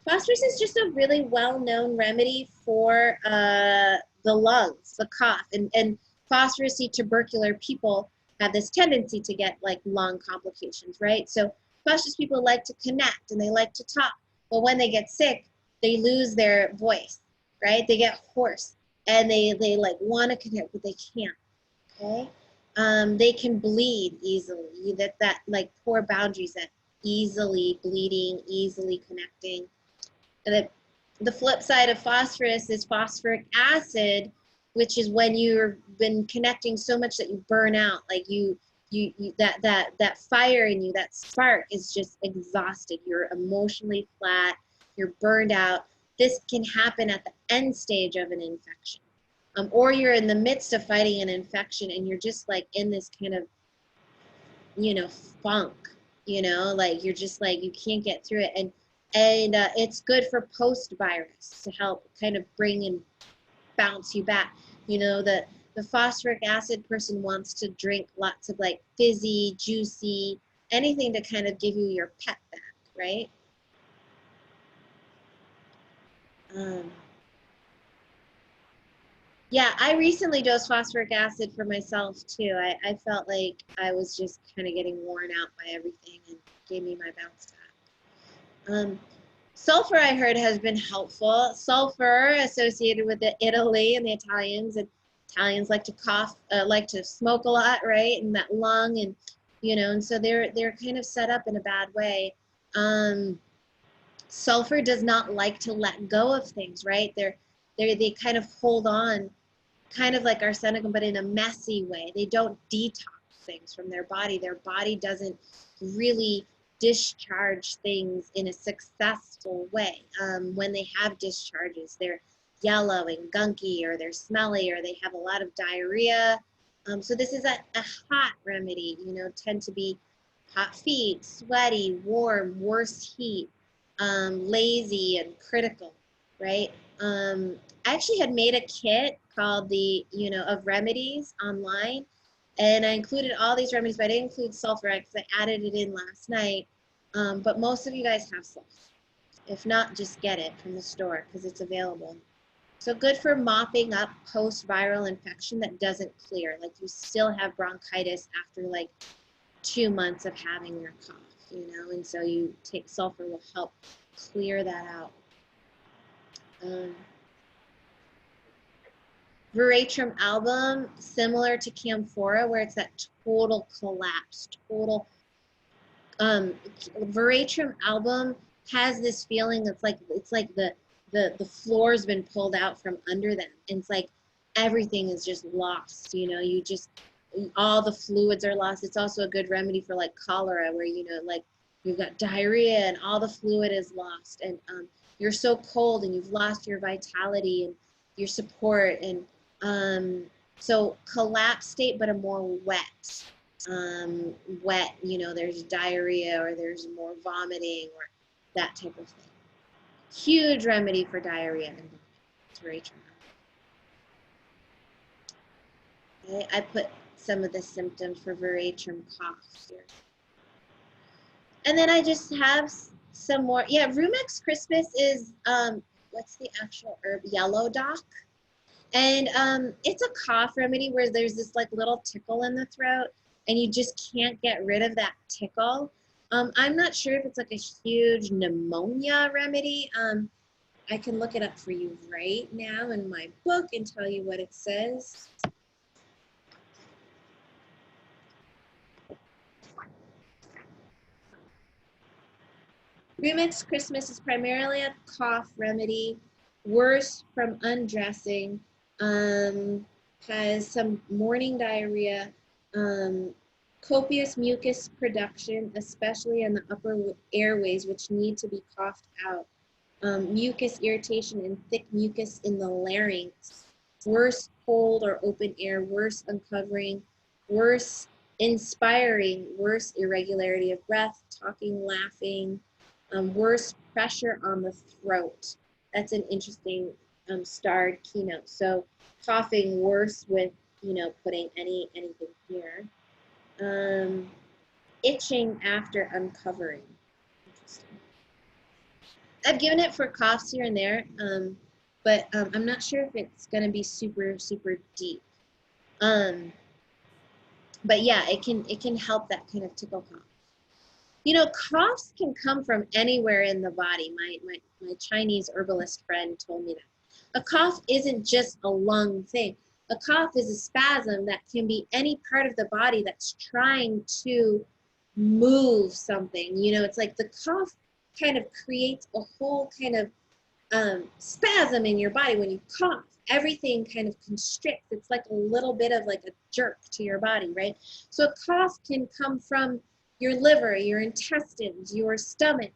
Phosphorus is just a really well-known remedy for the lungs, the cough, and phosphorus-y tubercular people have this tendency to get like lung complications, right? So phosphorus people like to connect and they like to talk. But when they get sick, they lose their voice, right? They get hoarse and they like want to connect, but they can't, okay? They can bleed easily, that like poor boundaries, that easily bleeding, easily connecting. And the flip side of phosphorus is phosphoric acid, which is when you've been connecting so much that you burn out, like that fire in you, that spark is just exhausted. You're emotionally flat. you're burned out. This can happen at the end stage of an infection. Or you're in the midst of fighting an infection and you're just like in this kind of, you know, funk, you know, like you're just like, you can't get through it. And it's good for post-virus to help kind of bring and bounce you back. You know, the phosphoric acid person wants to drink lots of like fizzy, juicy, anything to kind of give you your pep back, right? Yeah, I recently dosed phosphoric acid for myself too. I felt like I was just kind of getting worn out by everything and gave me my bounce back. Sulfur, I heard, has been helpful. Sulfur associated with Italy and the Italians. And Italians like to cough, like to smoke a lot, right? And that lung, and you know, and so they're kind of set up in a bad way. Sulfur does not like to let go of things, right? They kind of hold on, kind of like arsenicum, but in a messy way. They don't detox things from their body. Their body doesn't really discharge things in a successful way. When they have discharges, they're yellow and gunky, or they're smelly, or they have a lot of diarrhea. So this is a hot remedy, you know, tend to be hot feet, sweaty, warm, worse heat, lazy and critical, right? I actually had made a kit called the, you know, of remedies online, and I included all these remedies, but I didn't include sulfur because I added it in last night. But most of you guys have sulfur. If not, just get it from the store because it's available. So good for mopping up post-viral infection that doesn't clear. Like you still have bronchitis after like 2 months of having your cough, you know, and so you take sulfur will help clear that out. Veratrum album, similar to camphora, where it's that total collapse, total. Veratrum album has this feeling that's like, it's like the floor's been pulled out from under them. And it's like everything is just lost, you know, you just, all the fluids are lost. It's also a good remedy for like cholera, where, you know, like you've got diarrhea and all the fluid is lost, and you're so cold and you've lost your vitality and your support, and so collapse state, but a more wet, you know, there's diarrhea or there's more vomiting or that type of thing. Huge remedy for diarrhea and vomiting. It's very true. Okay, I put some of the symptoms for veratrum cough here. And then I just have some more. Yeah, Rumex crispus is, what's the actual herb? Yellow dock. And it's a cough remedy where there's this like little tickle in the throat and you just can't get rid of that tickle. I'm not sure if it's like a huge pneumonia remedy. I can look it up for you right now in my book and tell you what it says. Rumex crispus is primarily a cough remedy, worse from undressing, has some morning diarrhea, copious mucus production, especially in the upper airways, which need to be coughed out, mucus irritation and thick mucus in the larynx, worse cold or open air, worse uncovering, worse inspiring, worse irregularity of breath, talking, laughing, worse pressure on the throat. That's an interesting starred keynote. So coughing worse with, you know, putting anything here. Itching after uncovering. Interesting. I've given it for coughs here and there, but I'm not sure if it's going to be super, super deep. But yeah, it can help that kind of tickle cough. You know, coughs can come from anywhere in the body. My Chinese herbalist friend told me that. A cough isn't just a lung thing. A cough is a spasm that can be any part of the body that's trying to move something. You know, it's like the cough kind of creates a whole kind of spasm in your body when you cough. Everything kind of constricts. It's like a little bit of like a jerk to your body, right? So a cough can come from your liver, your intestines, your stomach,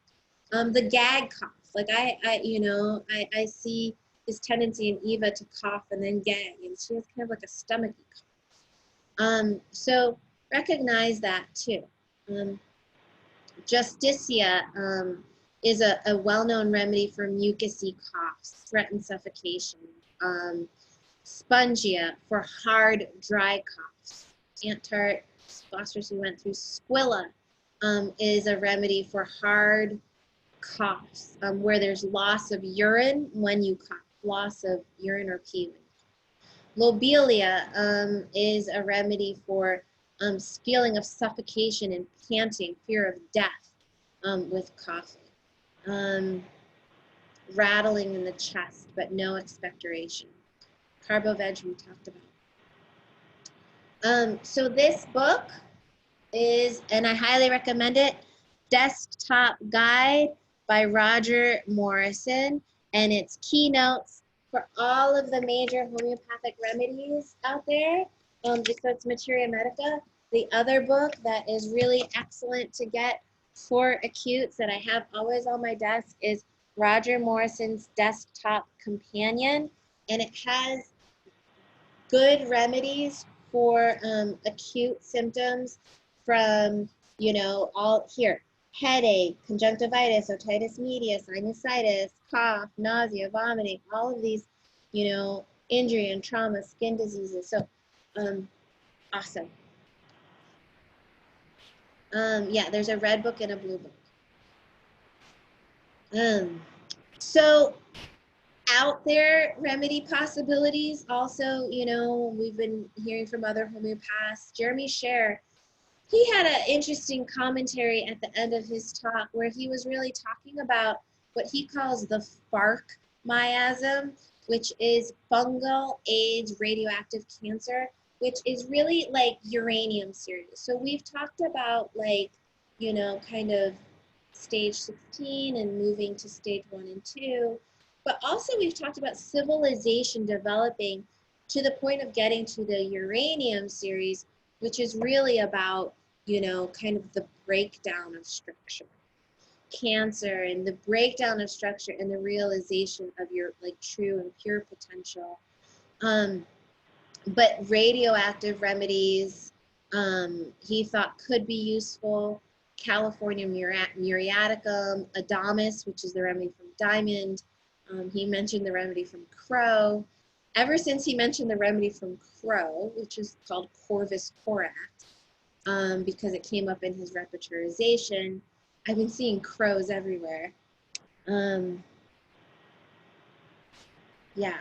the gag cough, Like I see this tendency in Eva to cough and then gag, and she has kind of like a stomachache cough. So recognize that too. Justicia is a well-known remedy for mucousy coughs, threat and suffocation. Spongia for hard, dry coughs. Antart, phosphorus we went through. Squilla is a remedy for hard coughs where there's loss of urine when you cough, loss of urine or pee. Lobelia is a remedy for feeling of suffocation and panting, fear of death with coughing. Rattling in the chest, but no expectoration. Carbo-veg we talked about. So this book is, and I highly recommend it, Desktop Guide by Roger Morrison, and it's keynotes for all of the major homeopathic remedies out there. So it's Materia Medica. The other book that is really excellent to get for acutes that I have always on my desk is Roger Morrison's Desktop Companion, and it has good remedies for acute symptoms from, all here. Headache, conjunctivitis, otitis media, sinusitis, cough, nausea, vomiting, all of these, injury and trauma, skin diseases. So, awesome. Yeah, there's a red book and a blue book. So out there remedy possibilities also, we've been hearing from other homeopaths. Jeremy Scher, he had an interesting commentary at the end of his talk where he was really talking about what he calls the FARC miasm, which is fungal AIDS radioactive cancer, which is really like uranium series. So we've talked about kind of stage 16 and moving to stage 1 and 2. But also we've talked about civilization developing to the point of getting to the uranium series, which is really about, kind of the breakdown of structure. Cancer and the breakdown of structure and the realization of your true and pure potential. But radioactive remedies, he thought could be useful. California muriaticum, Adamus, which is the remedy from diamond. He mentioned the remedy from crow. Ever since he mentioned the remedy from crow, which is called Corvus corax, because it came up in his repertorization, I've been seeing crows everywhere. Yeah.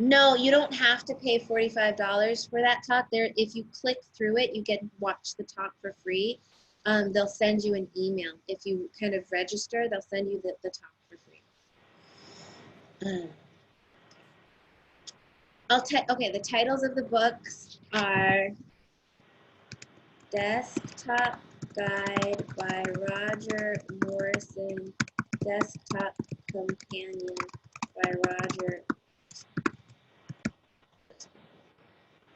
No, you don't have to pay $45 for that talk. There, if you click through it, you get watch the talk for free. They'll send you an email. If you kind of register, they'll send you the talk for free. Okay, the titles of the books are Desktop Guide by Roger Morrison, Desktop Companion by Roger.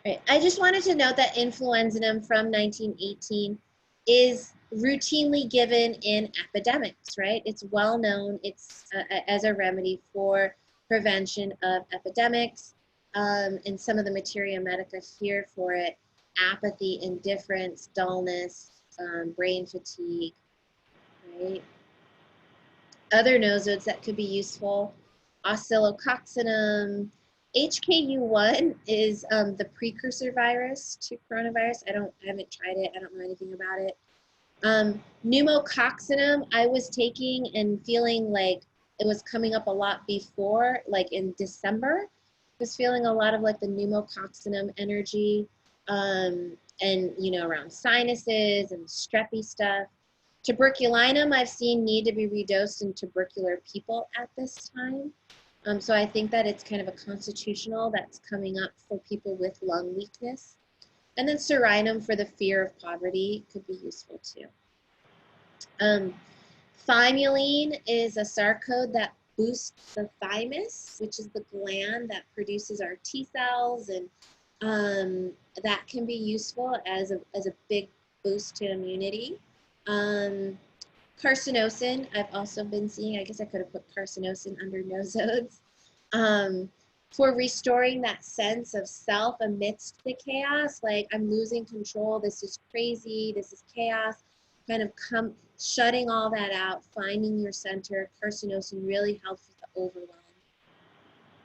Right. I just wanted to note that influenzanim from 1918 is routinely given in epidemics, right? It's well known. It's as a remedy for prevention of epidemics. And some of the materia medica here for it: apathy, indifference, dullness, brain fatigue, right? Other nosodes that could be useful: oscillococcinum. HKU1 is the precursor virus to coronavirus. I haven't tried it. I don't know anything about it. Pneumococcinum, I was taking and feeling like it was coming up a lot before, like in December. I was feeling a lot of like the pneumococcinum energy, and around sinuses and streppy stuff. Tuberculinum, I've seen need to be redosed in tubercular people at this time. So I think that it's kind of a constitutional that's coming up for people with lung weakness. And then Serinum for the fear of poverty could be useful too. Thymulene is a sarcode that boosts the thymus, which is the gland that produces our T cells, and that can be useful as a big boost to immunity. Carcinosin, I've also been seeing. I guess I could have put carcinosin under nosodes. Um, for restoring that sense of self amidst the chaos, like I'm losing control, this is crazy, this is chaos, kind of shutting all that out, finding your center. Carcinosin really helps with the overwhelm.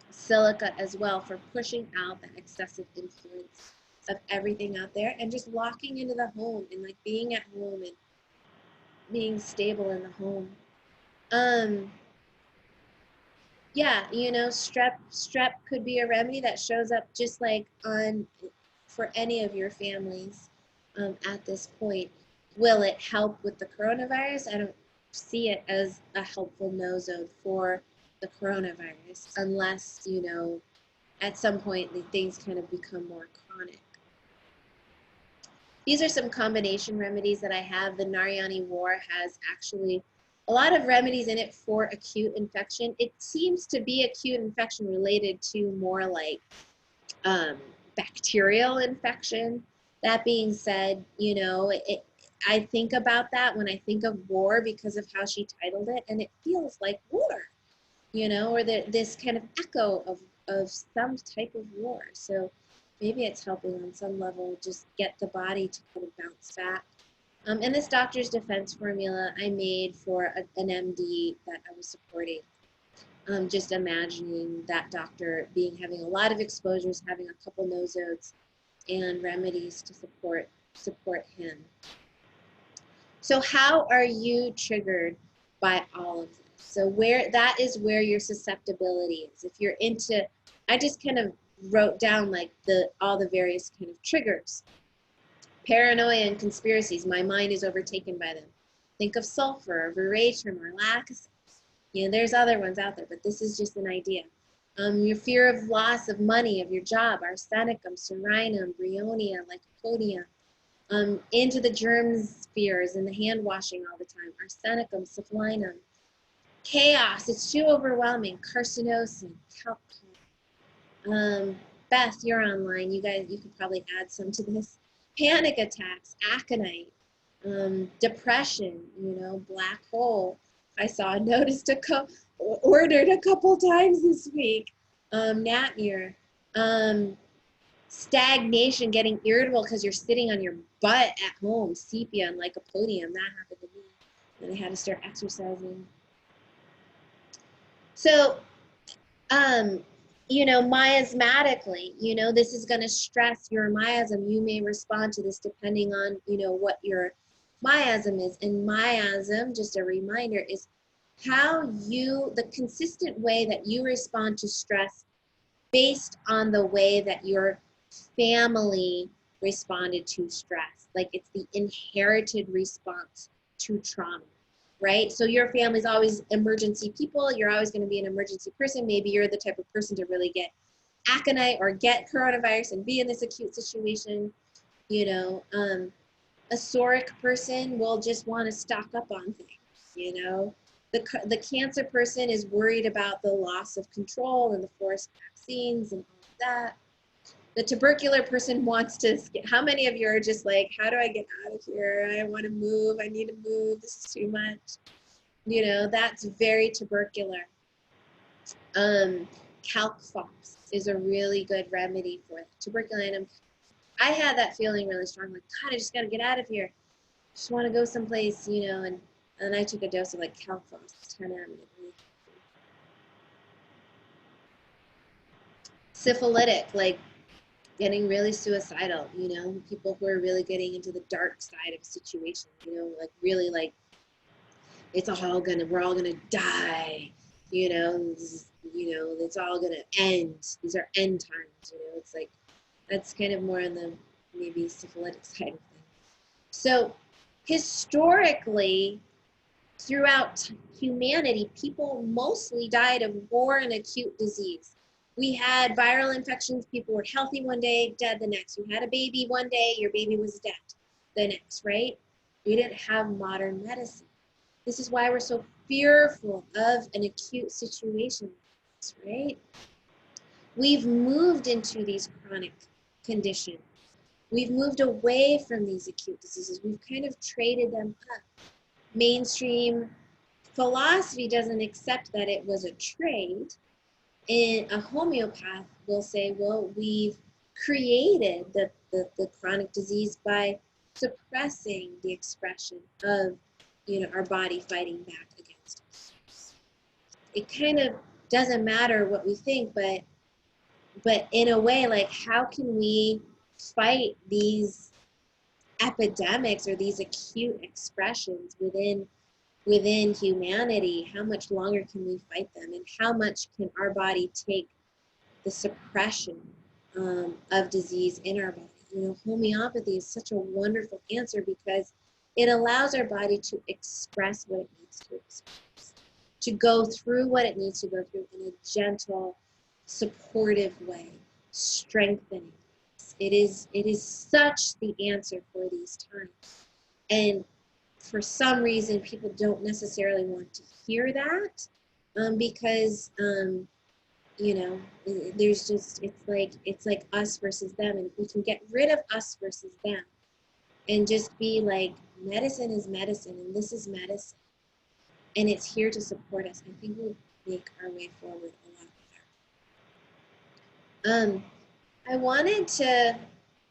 Silica as well for pushing out the excessive influence of everything out there and just locking into the home and like being at home and being stable in the home. Yeah, you know, strep could be a remedy that shows up just like on for any of your families at this point. Will it help with the coronavirus? I don't see it as a helpful nosode for the coronavirus unless, you know, at some point the things kind of become more chronic. These are some combination remedies that I have. The Narayani War has actually a lot of remedies in it for acute infection. It seems to be acute infection related to more like bacterial infection. That being said, you know, I think about that when I think of war because of how she titled it, and it feels like war, you know, or this kind of echo of some type of war. So maybe it's helping on some level just get the body to kind of bounce back. And this doctor's defense formula I made for an MD that I was supporting. Just imagining that doctor having a lot of exposures, having a couple nosodes and remedies to support him. So how are you triggered by all of this? So that is where your susceptibility is. If you're into, I just kind of wrote down like all the various kind of triggers. Paranoia and conspiracies, my mind is overtaken by them. Think of sulfur, veratrum, or laxatives. You know, there's other ones out there, but this is just an idea. Your fear of loss of money, of your job, arsenicum, serinum, bryonia, lycopodium. Into the germ spheres and the hand washing all the time, arsenicum, syphilinum. Chaos, it's too overwhelming, carcinosin, Beth, you're online. You could probably add some to this. Panic attacks, aconite, depression, you know, black hole. I saw, noticed, ordered a couple times this week. Natmir. Stagnation, getting irritable because you're sitting on your butt at home, sepia and lycopodium. That happened to me. Then I had to start exercising. So, you know, miasmatically, you know, this is going to stress your miasm. You may respond to this depending on, you know, what your miasm is. And miasm, just a reminder, is the consistent way that you respond to stress based on the way that your family responded to stress. Like it's the inherited response to trauma, right? So your family's always emergency people. You're always going to be an emergency person. Maybe you're the type of person to really get aconite or get coronavirus and be in this acute situation. You know, a psoric person will just want to stock up on things, you know. The cancer person is worried about the loss of control and the forced vaccines and all of that. The tubercular person wants to, how many of you are just like, how do I get out of here? I want to move. I need to move. This is too much. You know, that's very tubercular. Calc-Fox is a really good remedy for it. Tuberculinum. I had that feeling really strong, like, God, I just got to get out of here. Just want to go someplace, you know, and I took a dose of like Calc-Fox, 10 m. Syphilitic, like getting really suicidal, you know, people who are really getting into the dark side of a situation, you know, like really like we're all gonna die, you know, it's all gonna end. These are end times, you know, it's like, that's kind of more on the maybe syphilitic side of things. So historically, throughout humanity, people mostly died of war and acute disease. We had viral infections, people were healthy one day, dead the next. You had a baby one day, your baby was dead the next, right? We didn't have modern medicine. This is why we're so fearful of an acute situation, right? We've moved into these chronic conditions. We've moved away from these acute diseases. We've kind of traded them up. mainstream philosophy doesn't accept that it was a trade. And a homeopath will say, well, we've created the chronic disease by suppressing the expression of, our body fighting back against us. It kind of doesn't matter what we think, but in a way, like, how can we fight these epidemics or these acute expressions within humanity? How much longer can we fight them, and how much can our body take the suppression of disease in our body? Homeopathy is such a wonderful answer because it allows our body to express what it needs to express, to go through what it needs to go through in a gentle, supportive way, strengthening. It is such the answer for these times. And for some reason, people don't necessarily want to hear that, because there's just, it's like us versus them, and if we can get rid of us versus them and just be like, medicine is medicine and this is medicine and it's here to support us, I think we'll make our way forward a lot better. I wanted to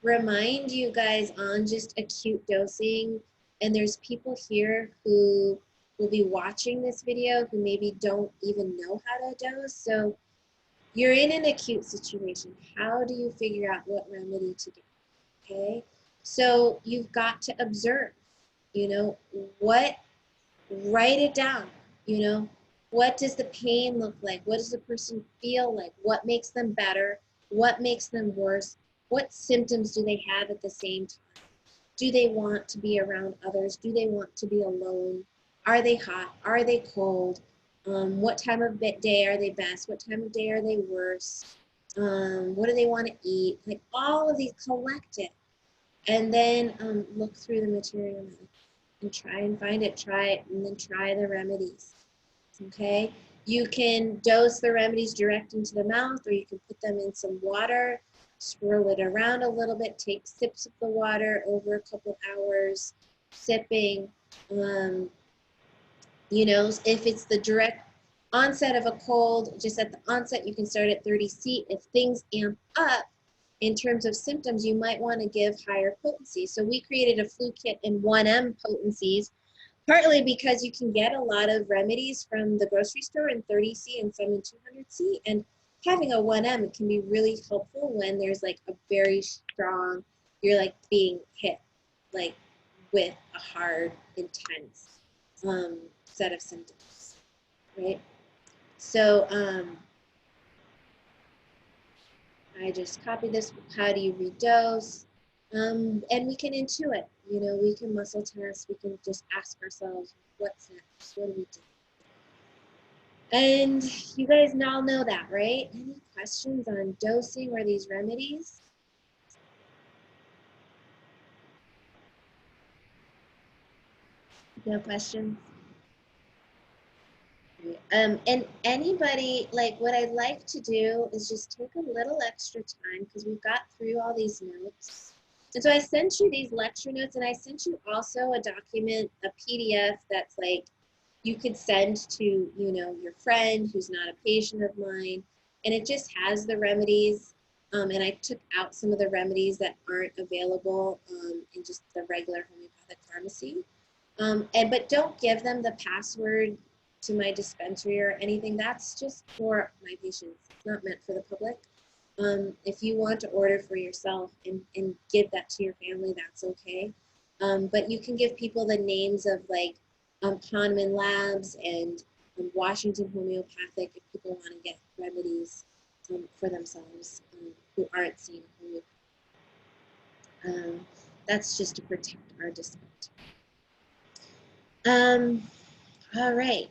remind you guys on just acute dosing, and there's people here who will be watching this video who maybe don't even know how to dose. So you're in an acute situation. How do you figure out what remedy to get? Okay, so you've got to observe, what, write it down, what does the pain look like? What does the person feel like? What makes them better? What makes them worse? What symptoms do they have at the same time? Do they want to be around others? Do they want to be alone? Are they hot? Are they cold? What time of day are they best? What time of day are they worse? What do they want to eat? Like, all of these, collect it. And then look through the material and try and find it. Try it, and then try the remedies. Okay? You can dose the remedies direct into the mouth, or you can put them in some water, swirl it around a little bit, take sips of the water over a couple hours, sipping. If it's the direct onset of a cold, just at the onset, you can start at 30C. If things amp up in terms of symptoms, you might want to give higher potency. So we created a flu kit in 1M potencies, partly because you can get a lot of remedies from the grocery store in 30C and some in 200C. And having a 1M can be really helpful when there's like a very strong, you're like being hit like with a hard, intense set of symptoms, right? So I just copied this. How do you redose? And we can intuit, we can muscle test, we can just ask ourselves, what's next? What do we do? And you guys all know that, right? Any questions on dosing or these remedies? No questions? And anybody, like, what I'd like to do is just take a little extra time because we've got through all these notes. And so I sent you these lecture notes, and I sent you also a document, a PDF that's like, you could send to, your friend who's not a patient of mine, and it just has the remedies. And I took out some of the remedies that aren't available in just the regular homeopathic pharmacy. But don't give them the password to my dispensary or anything. That's just for my patients. It's not meant for the public. If you want to order for yourself and give that to your family, that's okay. But you can give people the names of like Kahneman Labs and Washington Homeopathic if people want to get remedies for themselves who aren't seeing homeopathy. That's just to protect our dispensary. All right.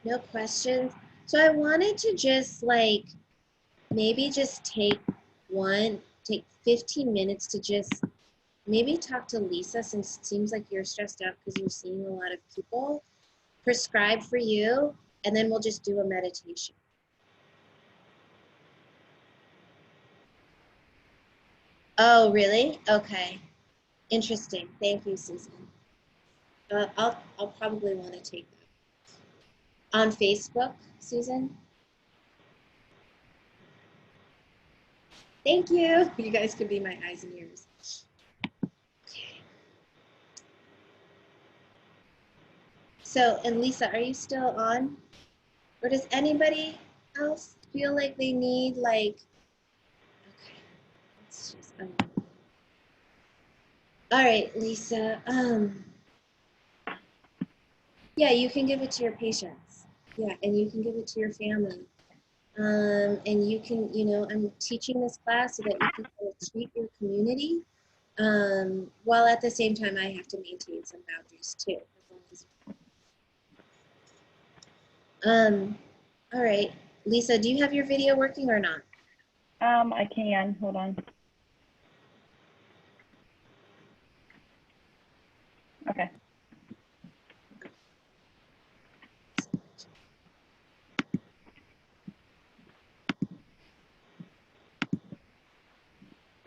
No questions. So I wanted to just like maybe just take 15 minutes to just maybe talk to Lisa, since it seems like you're stressed out because you're seeing a lot of people, prescribe for you, and then we'll just do a meditation. Oh, really? Okay. Interesting. Thank you, Susan. I'll probably want to take that. On Facebook, Susan? Thank you. You guys could be my eyes and ears. Okay. So, and Lisa, are you still on? Or does anybody else feel like they need okay, let's just, all right, Lisa, yeah, you can give it to your patients. Yeah, and you can give it to your family. And you can, I'm teaching this class so that you can kind of treat your community, while at the same time I have to maintain some boundaries too. All right, Lisa, do you have your video working or not? I can, hold on. Okay.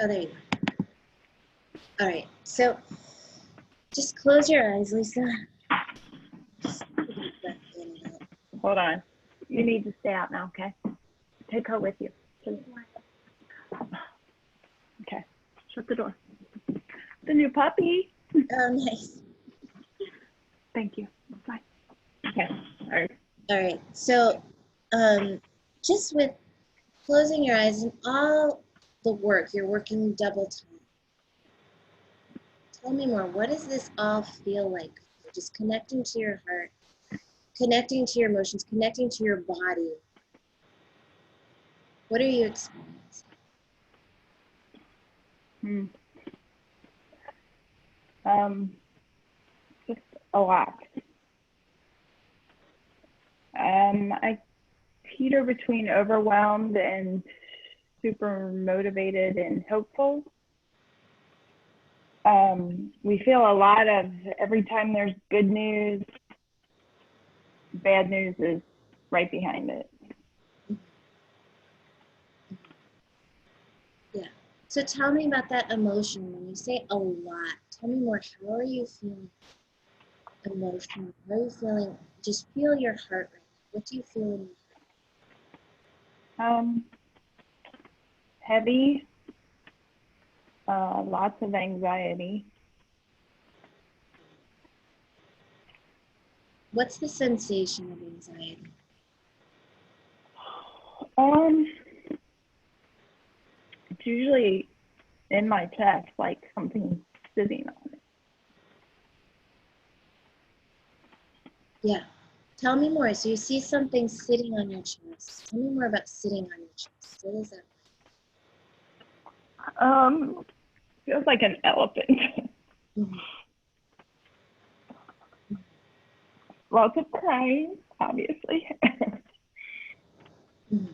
Oh, there you go. All right, so just close your eyes, Lisa. Just take a deep breath in and out. Hold on. You need to stay out now, okay? Take her with you. Okay, shut the door. The new puppy. Oh, nice. Thank you. Bye. Okay, all right. All right, so just with closing your eyes and all the work, you're working double time. Tell me more. What does this all feel like? Just connecting to your heart, connecting to your emotions, connecting to your body. What are you experiencing? Just a lot. I teeter between overwhelmed and super motivated and hopeful. We feel a lot of every time there's good news, bad news is right behind it. Yeah. So tell me about that emotion. When you say a lot, tell me more. How are you feeling emotionally? How are you feeling? Just feel your heart right now. What do you feel in your heart? Heavy, lots of anxiety. What's the sensation of anxiety? It's usually in my chest, like something sitting on it. Yeah. Tell me more. So you see something sitting on your chest. Tell me more about sitting on your chest. What is that? Feels like an elephant. Mm-hmm. Lots of crying, obviously. Mm-hmm.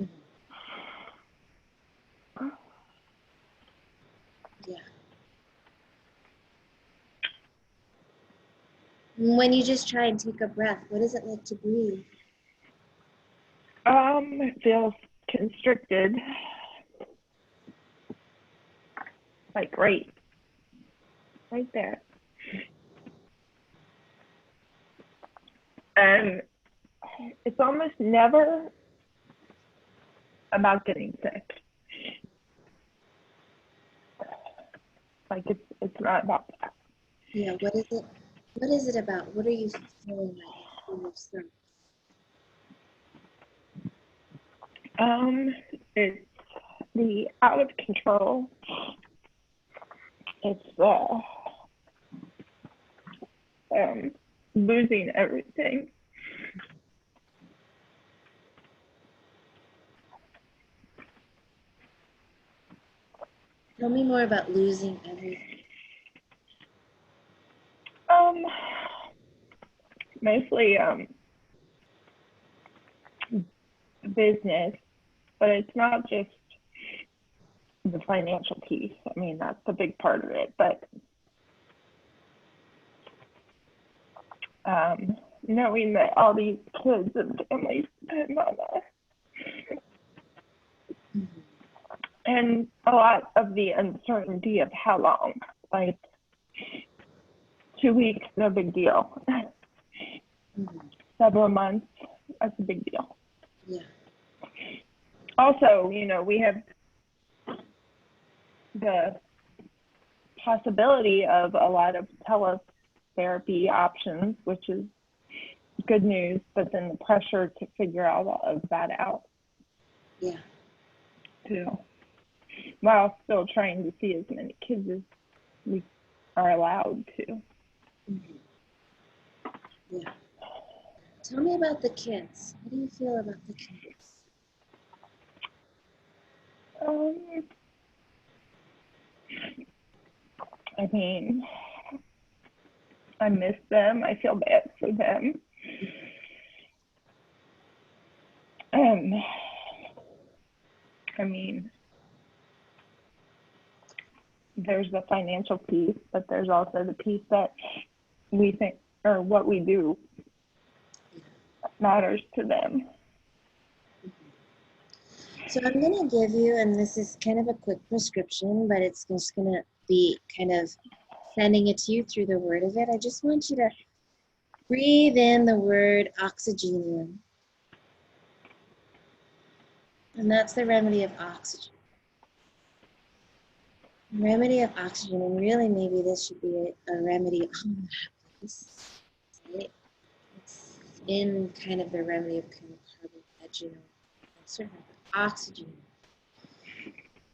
Mm-hmm. Yeah. When you just try and take a breath, what is it like to breathe? It feels constricted. Like right there. And it's almost never about getting sick. Like it's not about that. Yeah, what is it? What is it about? What are you feeling right now for yourself? It's the out of control. It's losing everything. Tell me more about losing everything. Mostly business, but it's not just the financial piece. I mean, that's a big part of it, but knowing that all these kids and families depend on us. Mm-hmm. And a lot of the uncertainty of how long, like 2 weeks, no big deal. Mm-hmm. Several months, that's a big deal. Yeah. Also, we have the possibility of a lot of teletherapy options, which is good news, but then the pressure to figure all of that out. Yeah. Too. While still trying to see as many kids as we are allowed to. Mm-hmm. Yeah. Tell me about the kids. How do you feel about the kids? I mean, I miss them. I feel bad for them. I mean, there's the financial piece, but there's also the piece that we think, or what we do matters to them. So I'm going to give you, and this is kind of a quick prescription, but it's just going to be kind of sending it to you through the word of it. I just want you to breathe in the word oxygenium. And that's the remedy of oxygen. Remedy of oxygen, and really maybe this should be a remedy on this. It's in kind of the remedy of kind of carbon, certainly oxygen.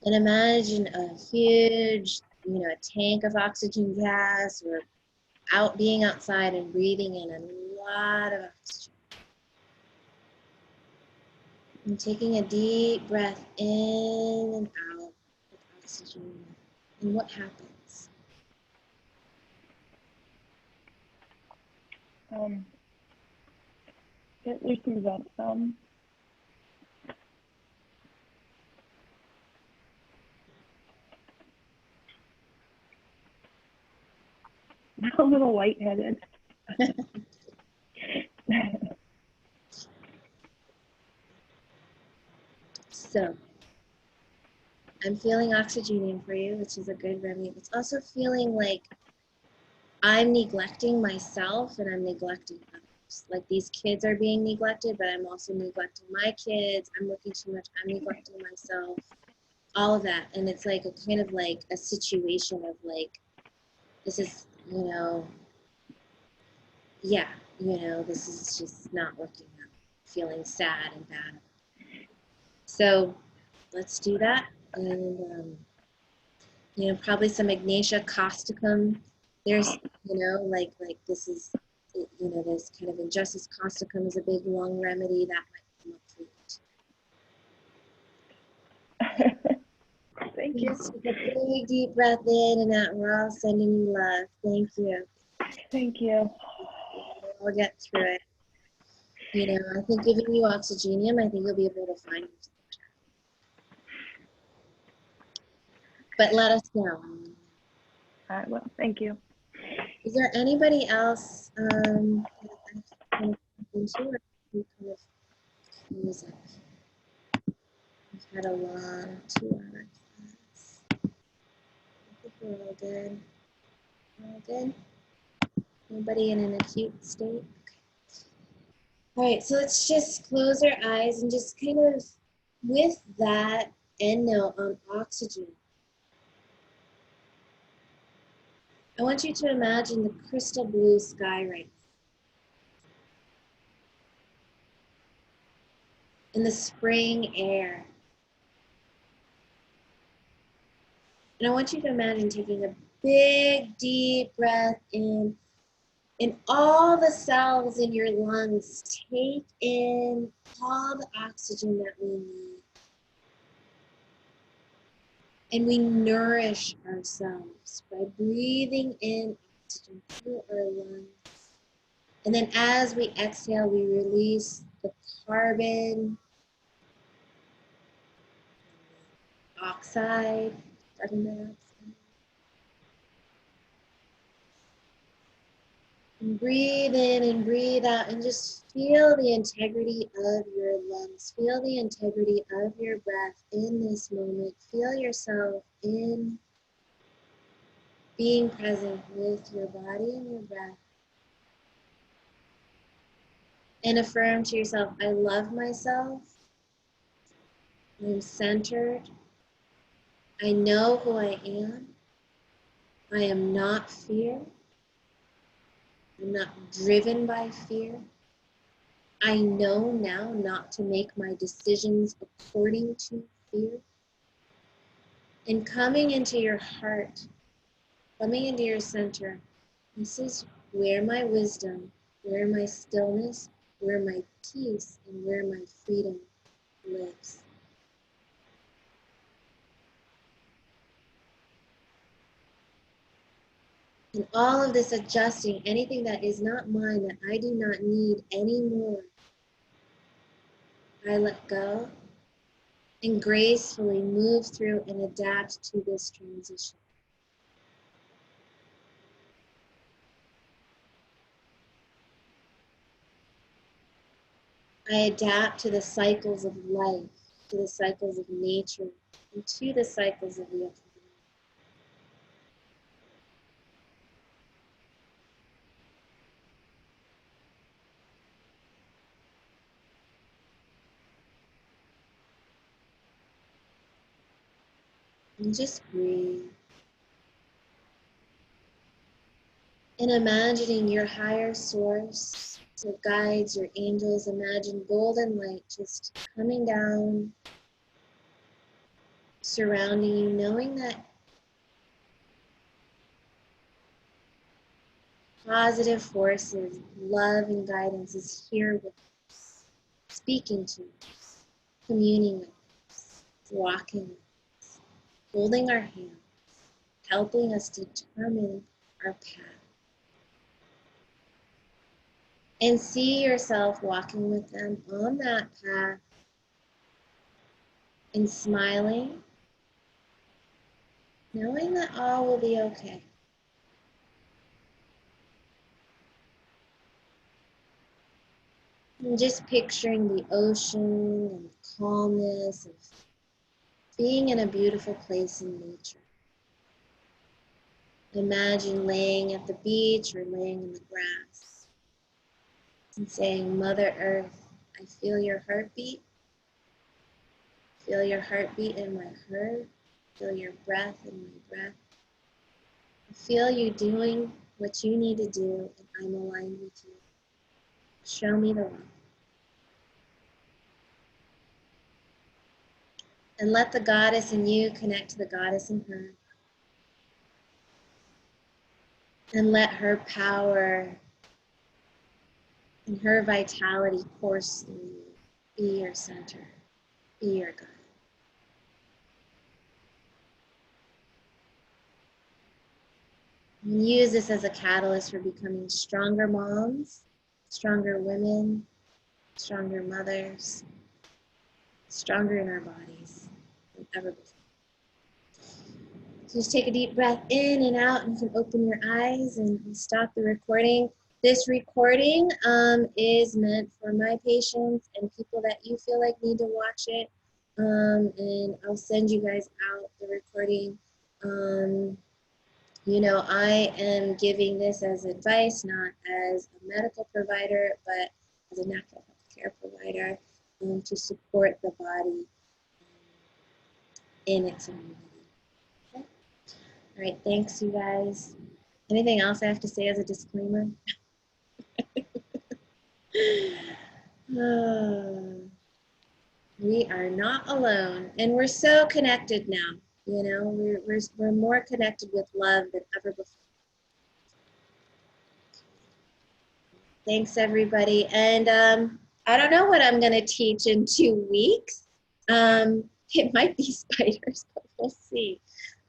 And imagine a huge, a tank of oxygen gas, or being outside and breathing in a lot of oxygen. And taking a deep breath in and out with oxygen. And what happens? It loosens up some. I'm a little lightheaded. So, I'm feeling oxygenium for you, which is a good remedy. It's also feeling like I'm neglecting myself and I'm neglecting others. Like these kids are being neglected, but I'm also neglecting my kids. I'm looking too much. I'm neglecting myself. All of that. And it's like a kind of like a situation of like, this is, this is just not working out. Feeling sad and bad. So let's do that. And, probably some Ignatia causticum. There's, like this is, there's kind of injustice causticum is a big lung remedy that might come up for you. Thank you. Just take a big deep breath in and out. We're all sending you love. Thank you. Thank you. We'll get through it. I think giving you oxygenium, I think you'll be able to find it. But let us know. I will. Thank you. Is there anybody else that I can into, or we kind of close up? We've had a long 2-hour class. I think we're all good. We're all good? Anybody in an acute state? Okay. All right, so let's just close our eyes and just kind of, with that end note on oxygen, I want you to imagine the crystal blue sky right now. In the spring air. And I want you to imagine taking a big, deep breath in. And all the cells in your lungs take in all the oxygen that we need. And we nourish ourselves by breathing in oxygen through our lungs. And then as we exhale, we release the carbon dioxide, carbon dioxide. And breathe in and breathe out and just feel the integrity of your lungs. Feel the integrity of your breath in this moment. Feel yourself in being present with your body and your breath. And affirm to yourself, I love myself. I'm centered. I know who I am. I am not fear. I'm not driven by fear. I know now not to make my decisions according to fear. And coming into your heart, coming into your center, this is where my wisdom, where my stillness, where my peace, and where my freedom lives. And all of this adjusting, anything that is not mine, that I do not need anymore, I let go and gracefully move through and adapt to this transition. I adapt to the cycles of life, to the cycles of nature, and to the cycles of the earth. And just breathe. And imagining your higher source, your guides, your angels, imagine golden light just coming down, surrounding you, knowing that positive forces, love and guidance is here with us, speaking to us, communing with us, walking with us, holding our hand, helping us determine our path. And see yourself walking with them on that path and smiling, knowing that all will be okay. And just picturing the ocean and the calmness of being in a beautiful place in nature. Imagine laying at the beach or laying in the grass and saying, Mother Earth, I feel your heartbeat. Feel your heartbeat in my heart. Feel your breath in my breath. I feel you doing what you need to do, and I'm aligned with you. Show me the way. And let the goddess in you connect to the goddess in her. And let her power and her vitality course through you. Be your center. Be your guide. And use this as a catalyst for becoming stronger moms, stronger women, stronger mothers, stronger in our bodies than ever before. So just take a deep breath in and out, and you can open your eyes and stop the recording. This recording is meant for my patients and people that you feel like need to watch it. And I'll send you guys out the recording. You know, I am giving this as advice, not as a medical provider, but as a natural health care provider to support the body in its own way. Okay? All right, thanks, you guys. Anything else I have to say as a disclaimer? We are not alone, and we're so connected now. You know, we're more connected with love than ever before. Thanks, everybody. And I don't know what I'm going to teach in 2 weeks. It might be spiders, but we'll see.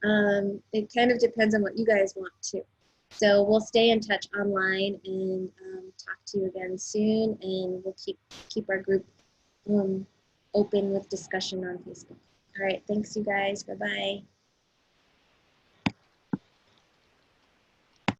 It kind of depends on what you guys want to. So we'll stay in touch online and talk to you again soon. And we'll keep our group open with discussion on Facebook. All right. Thanks, you guys. Bye-bye.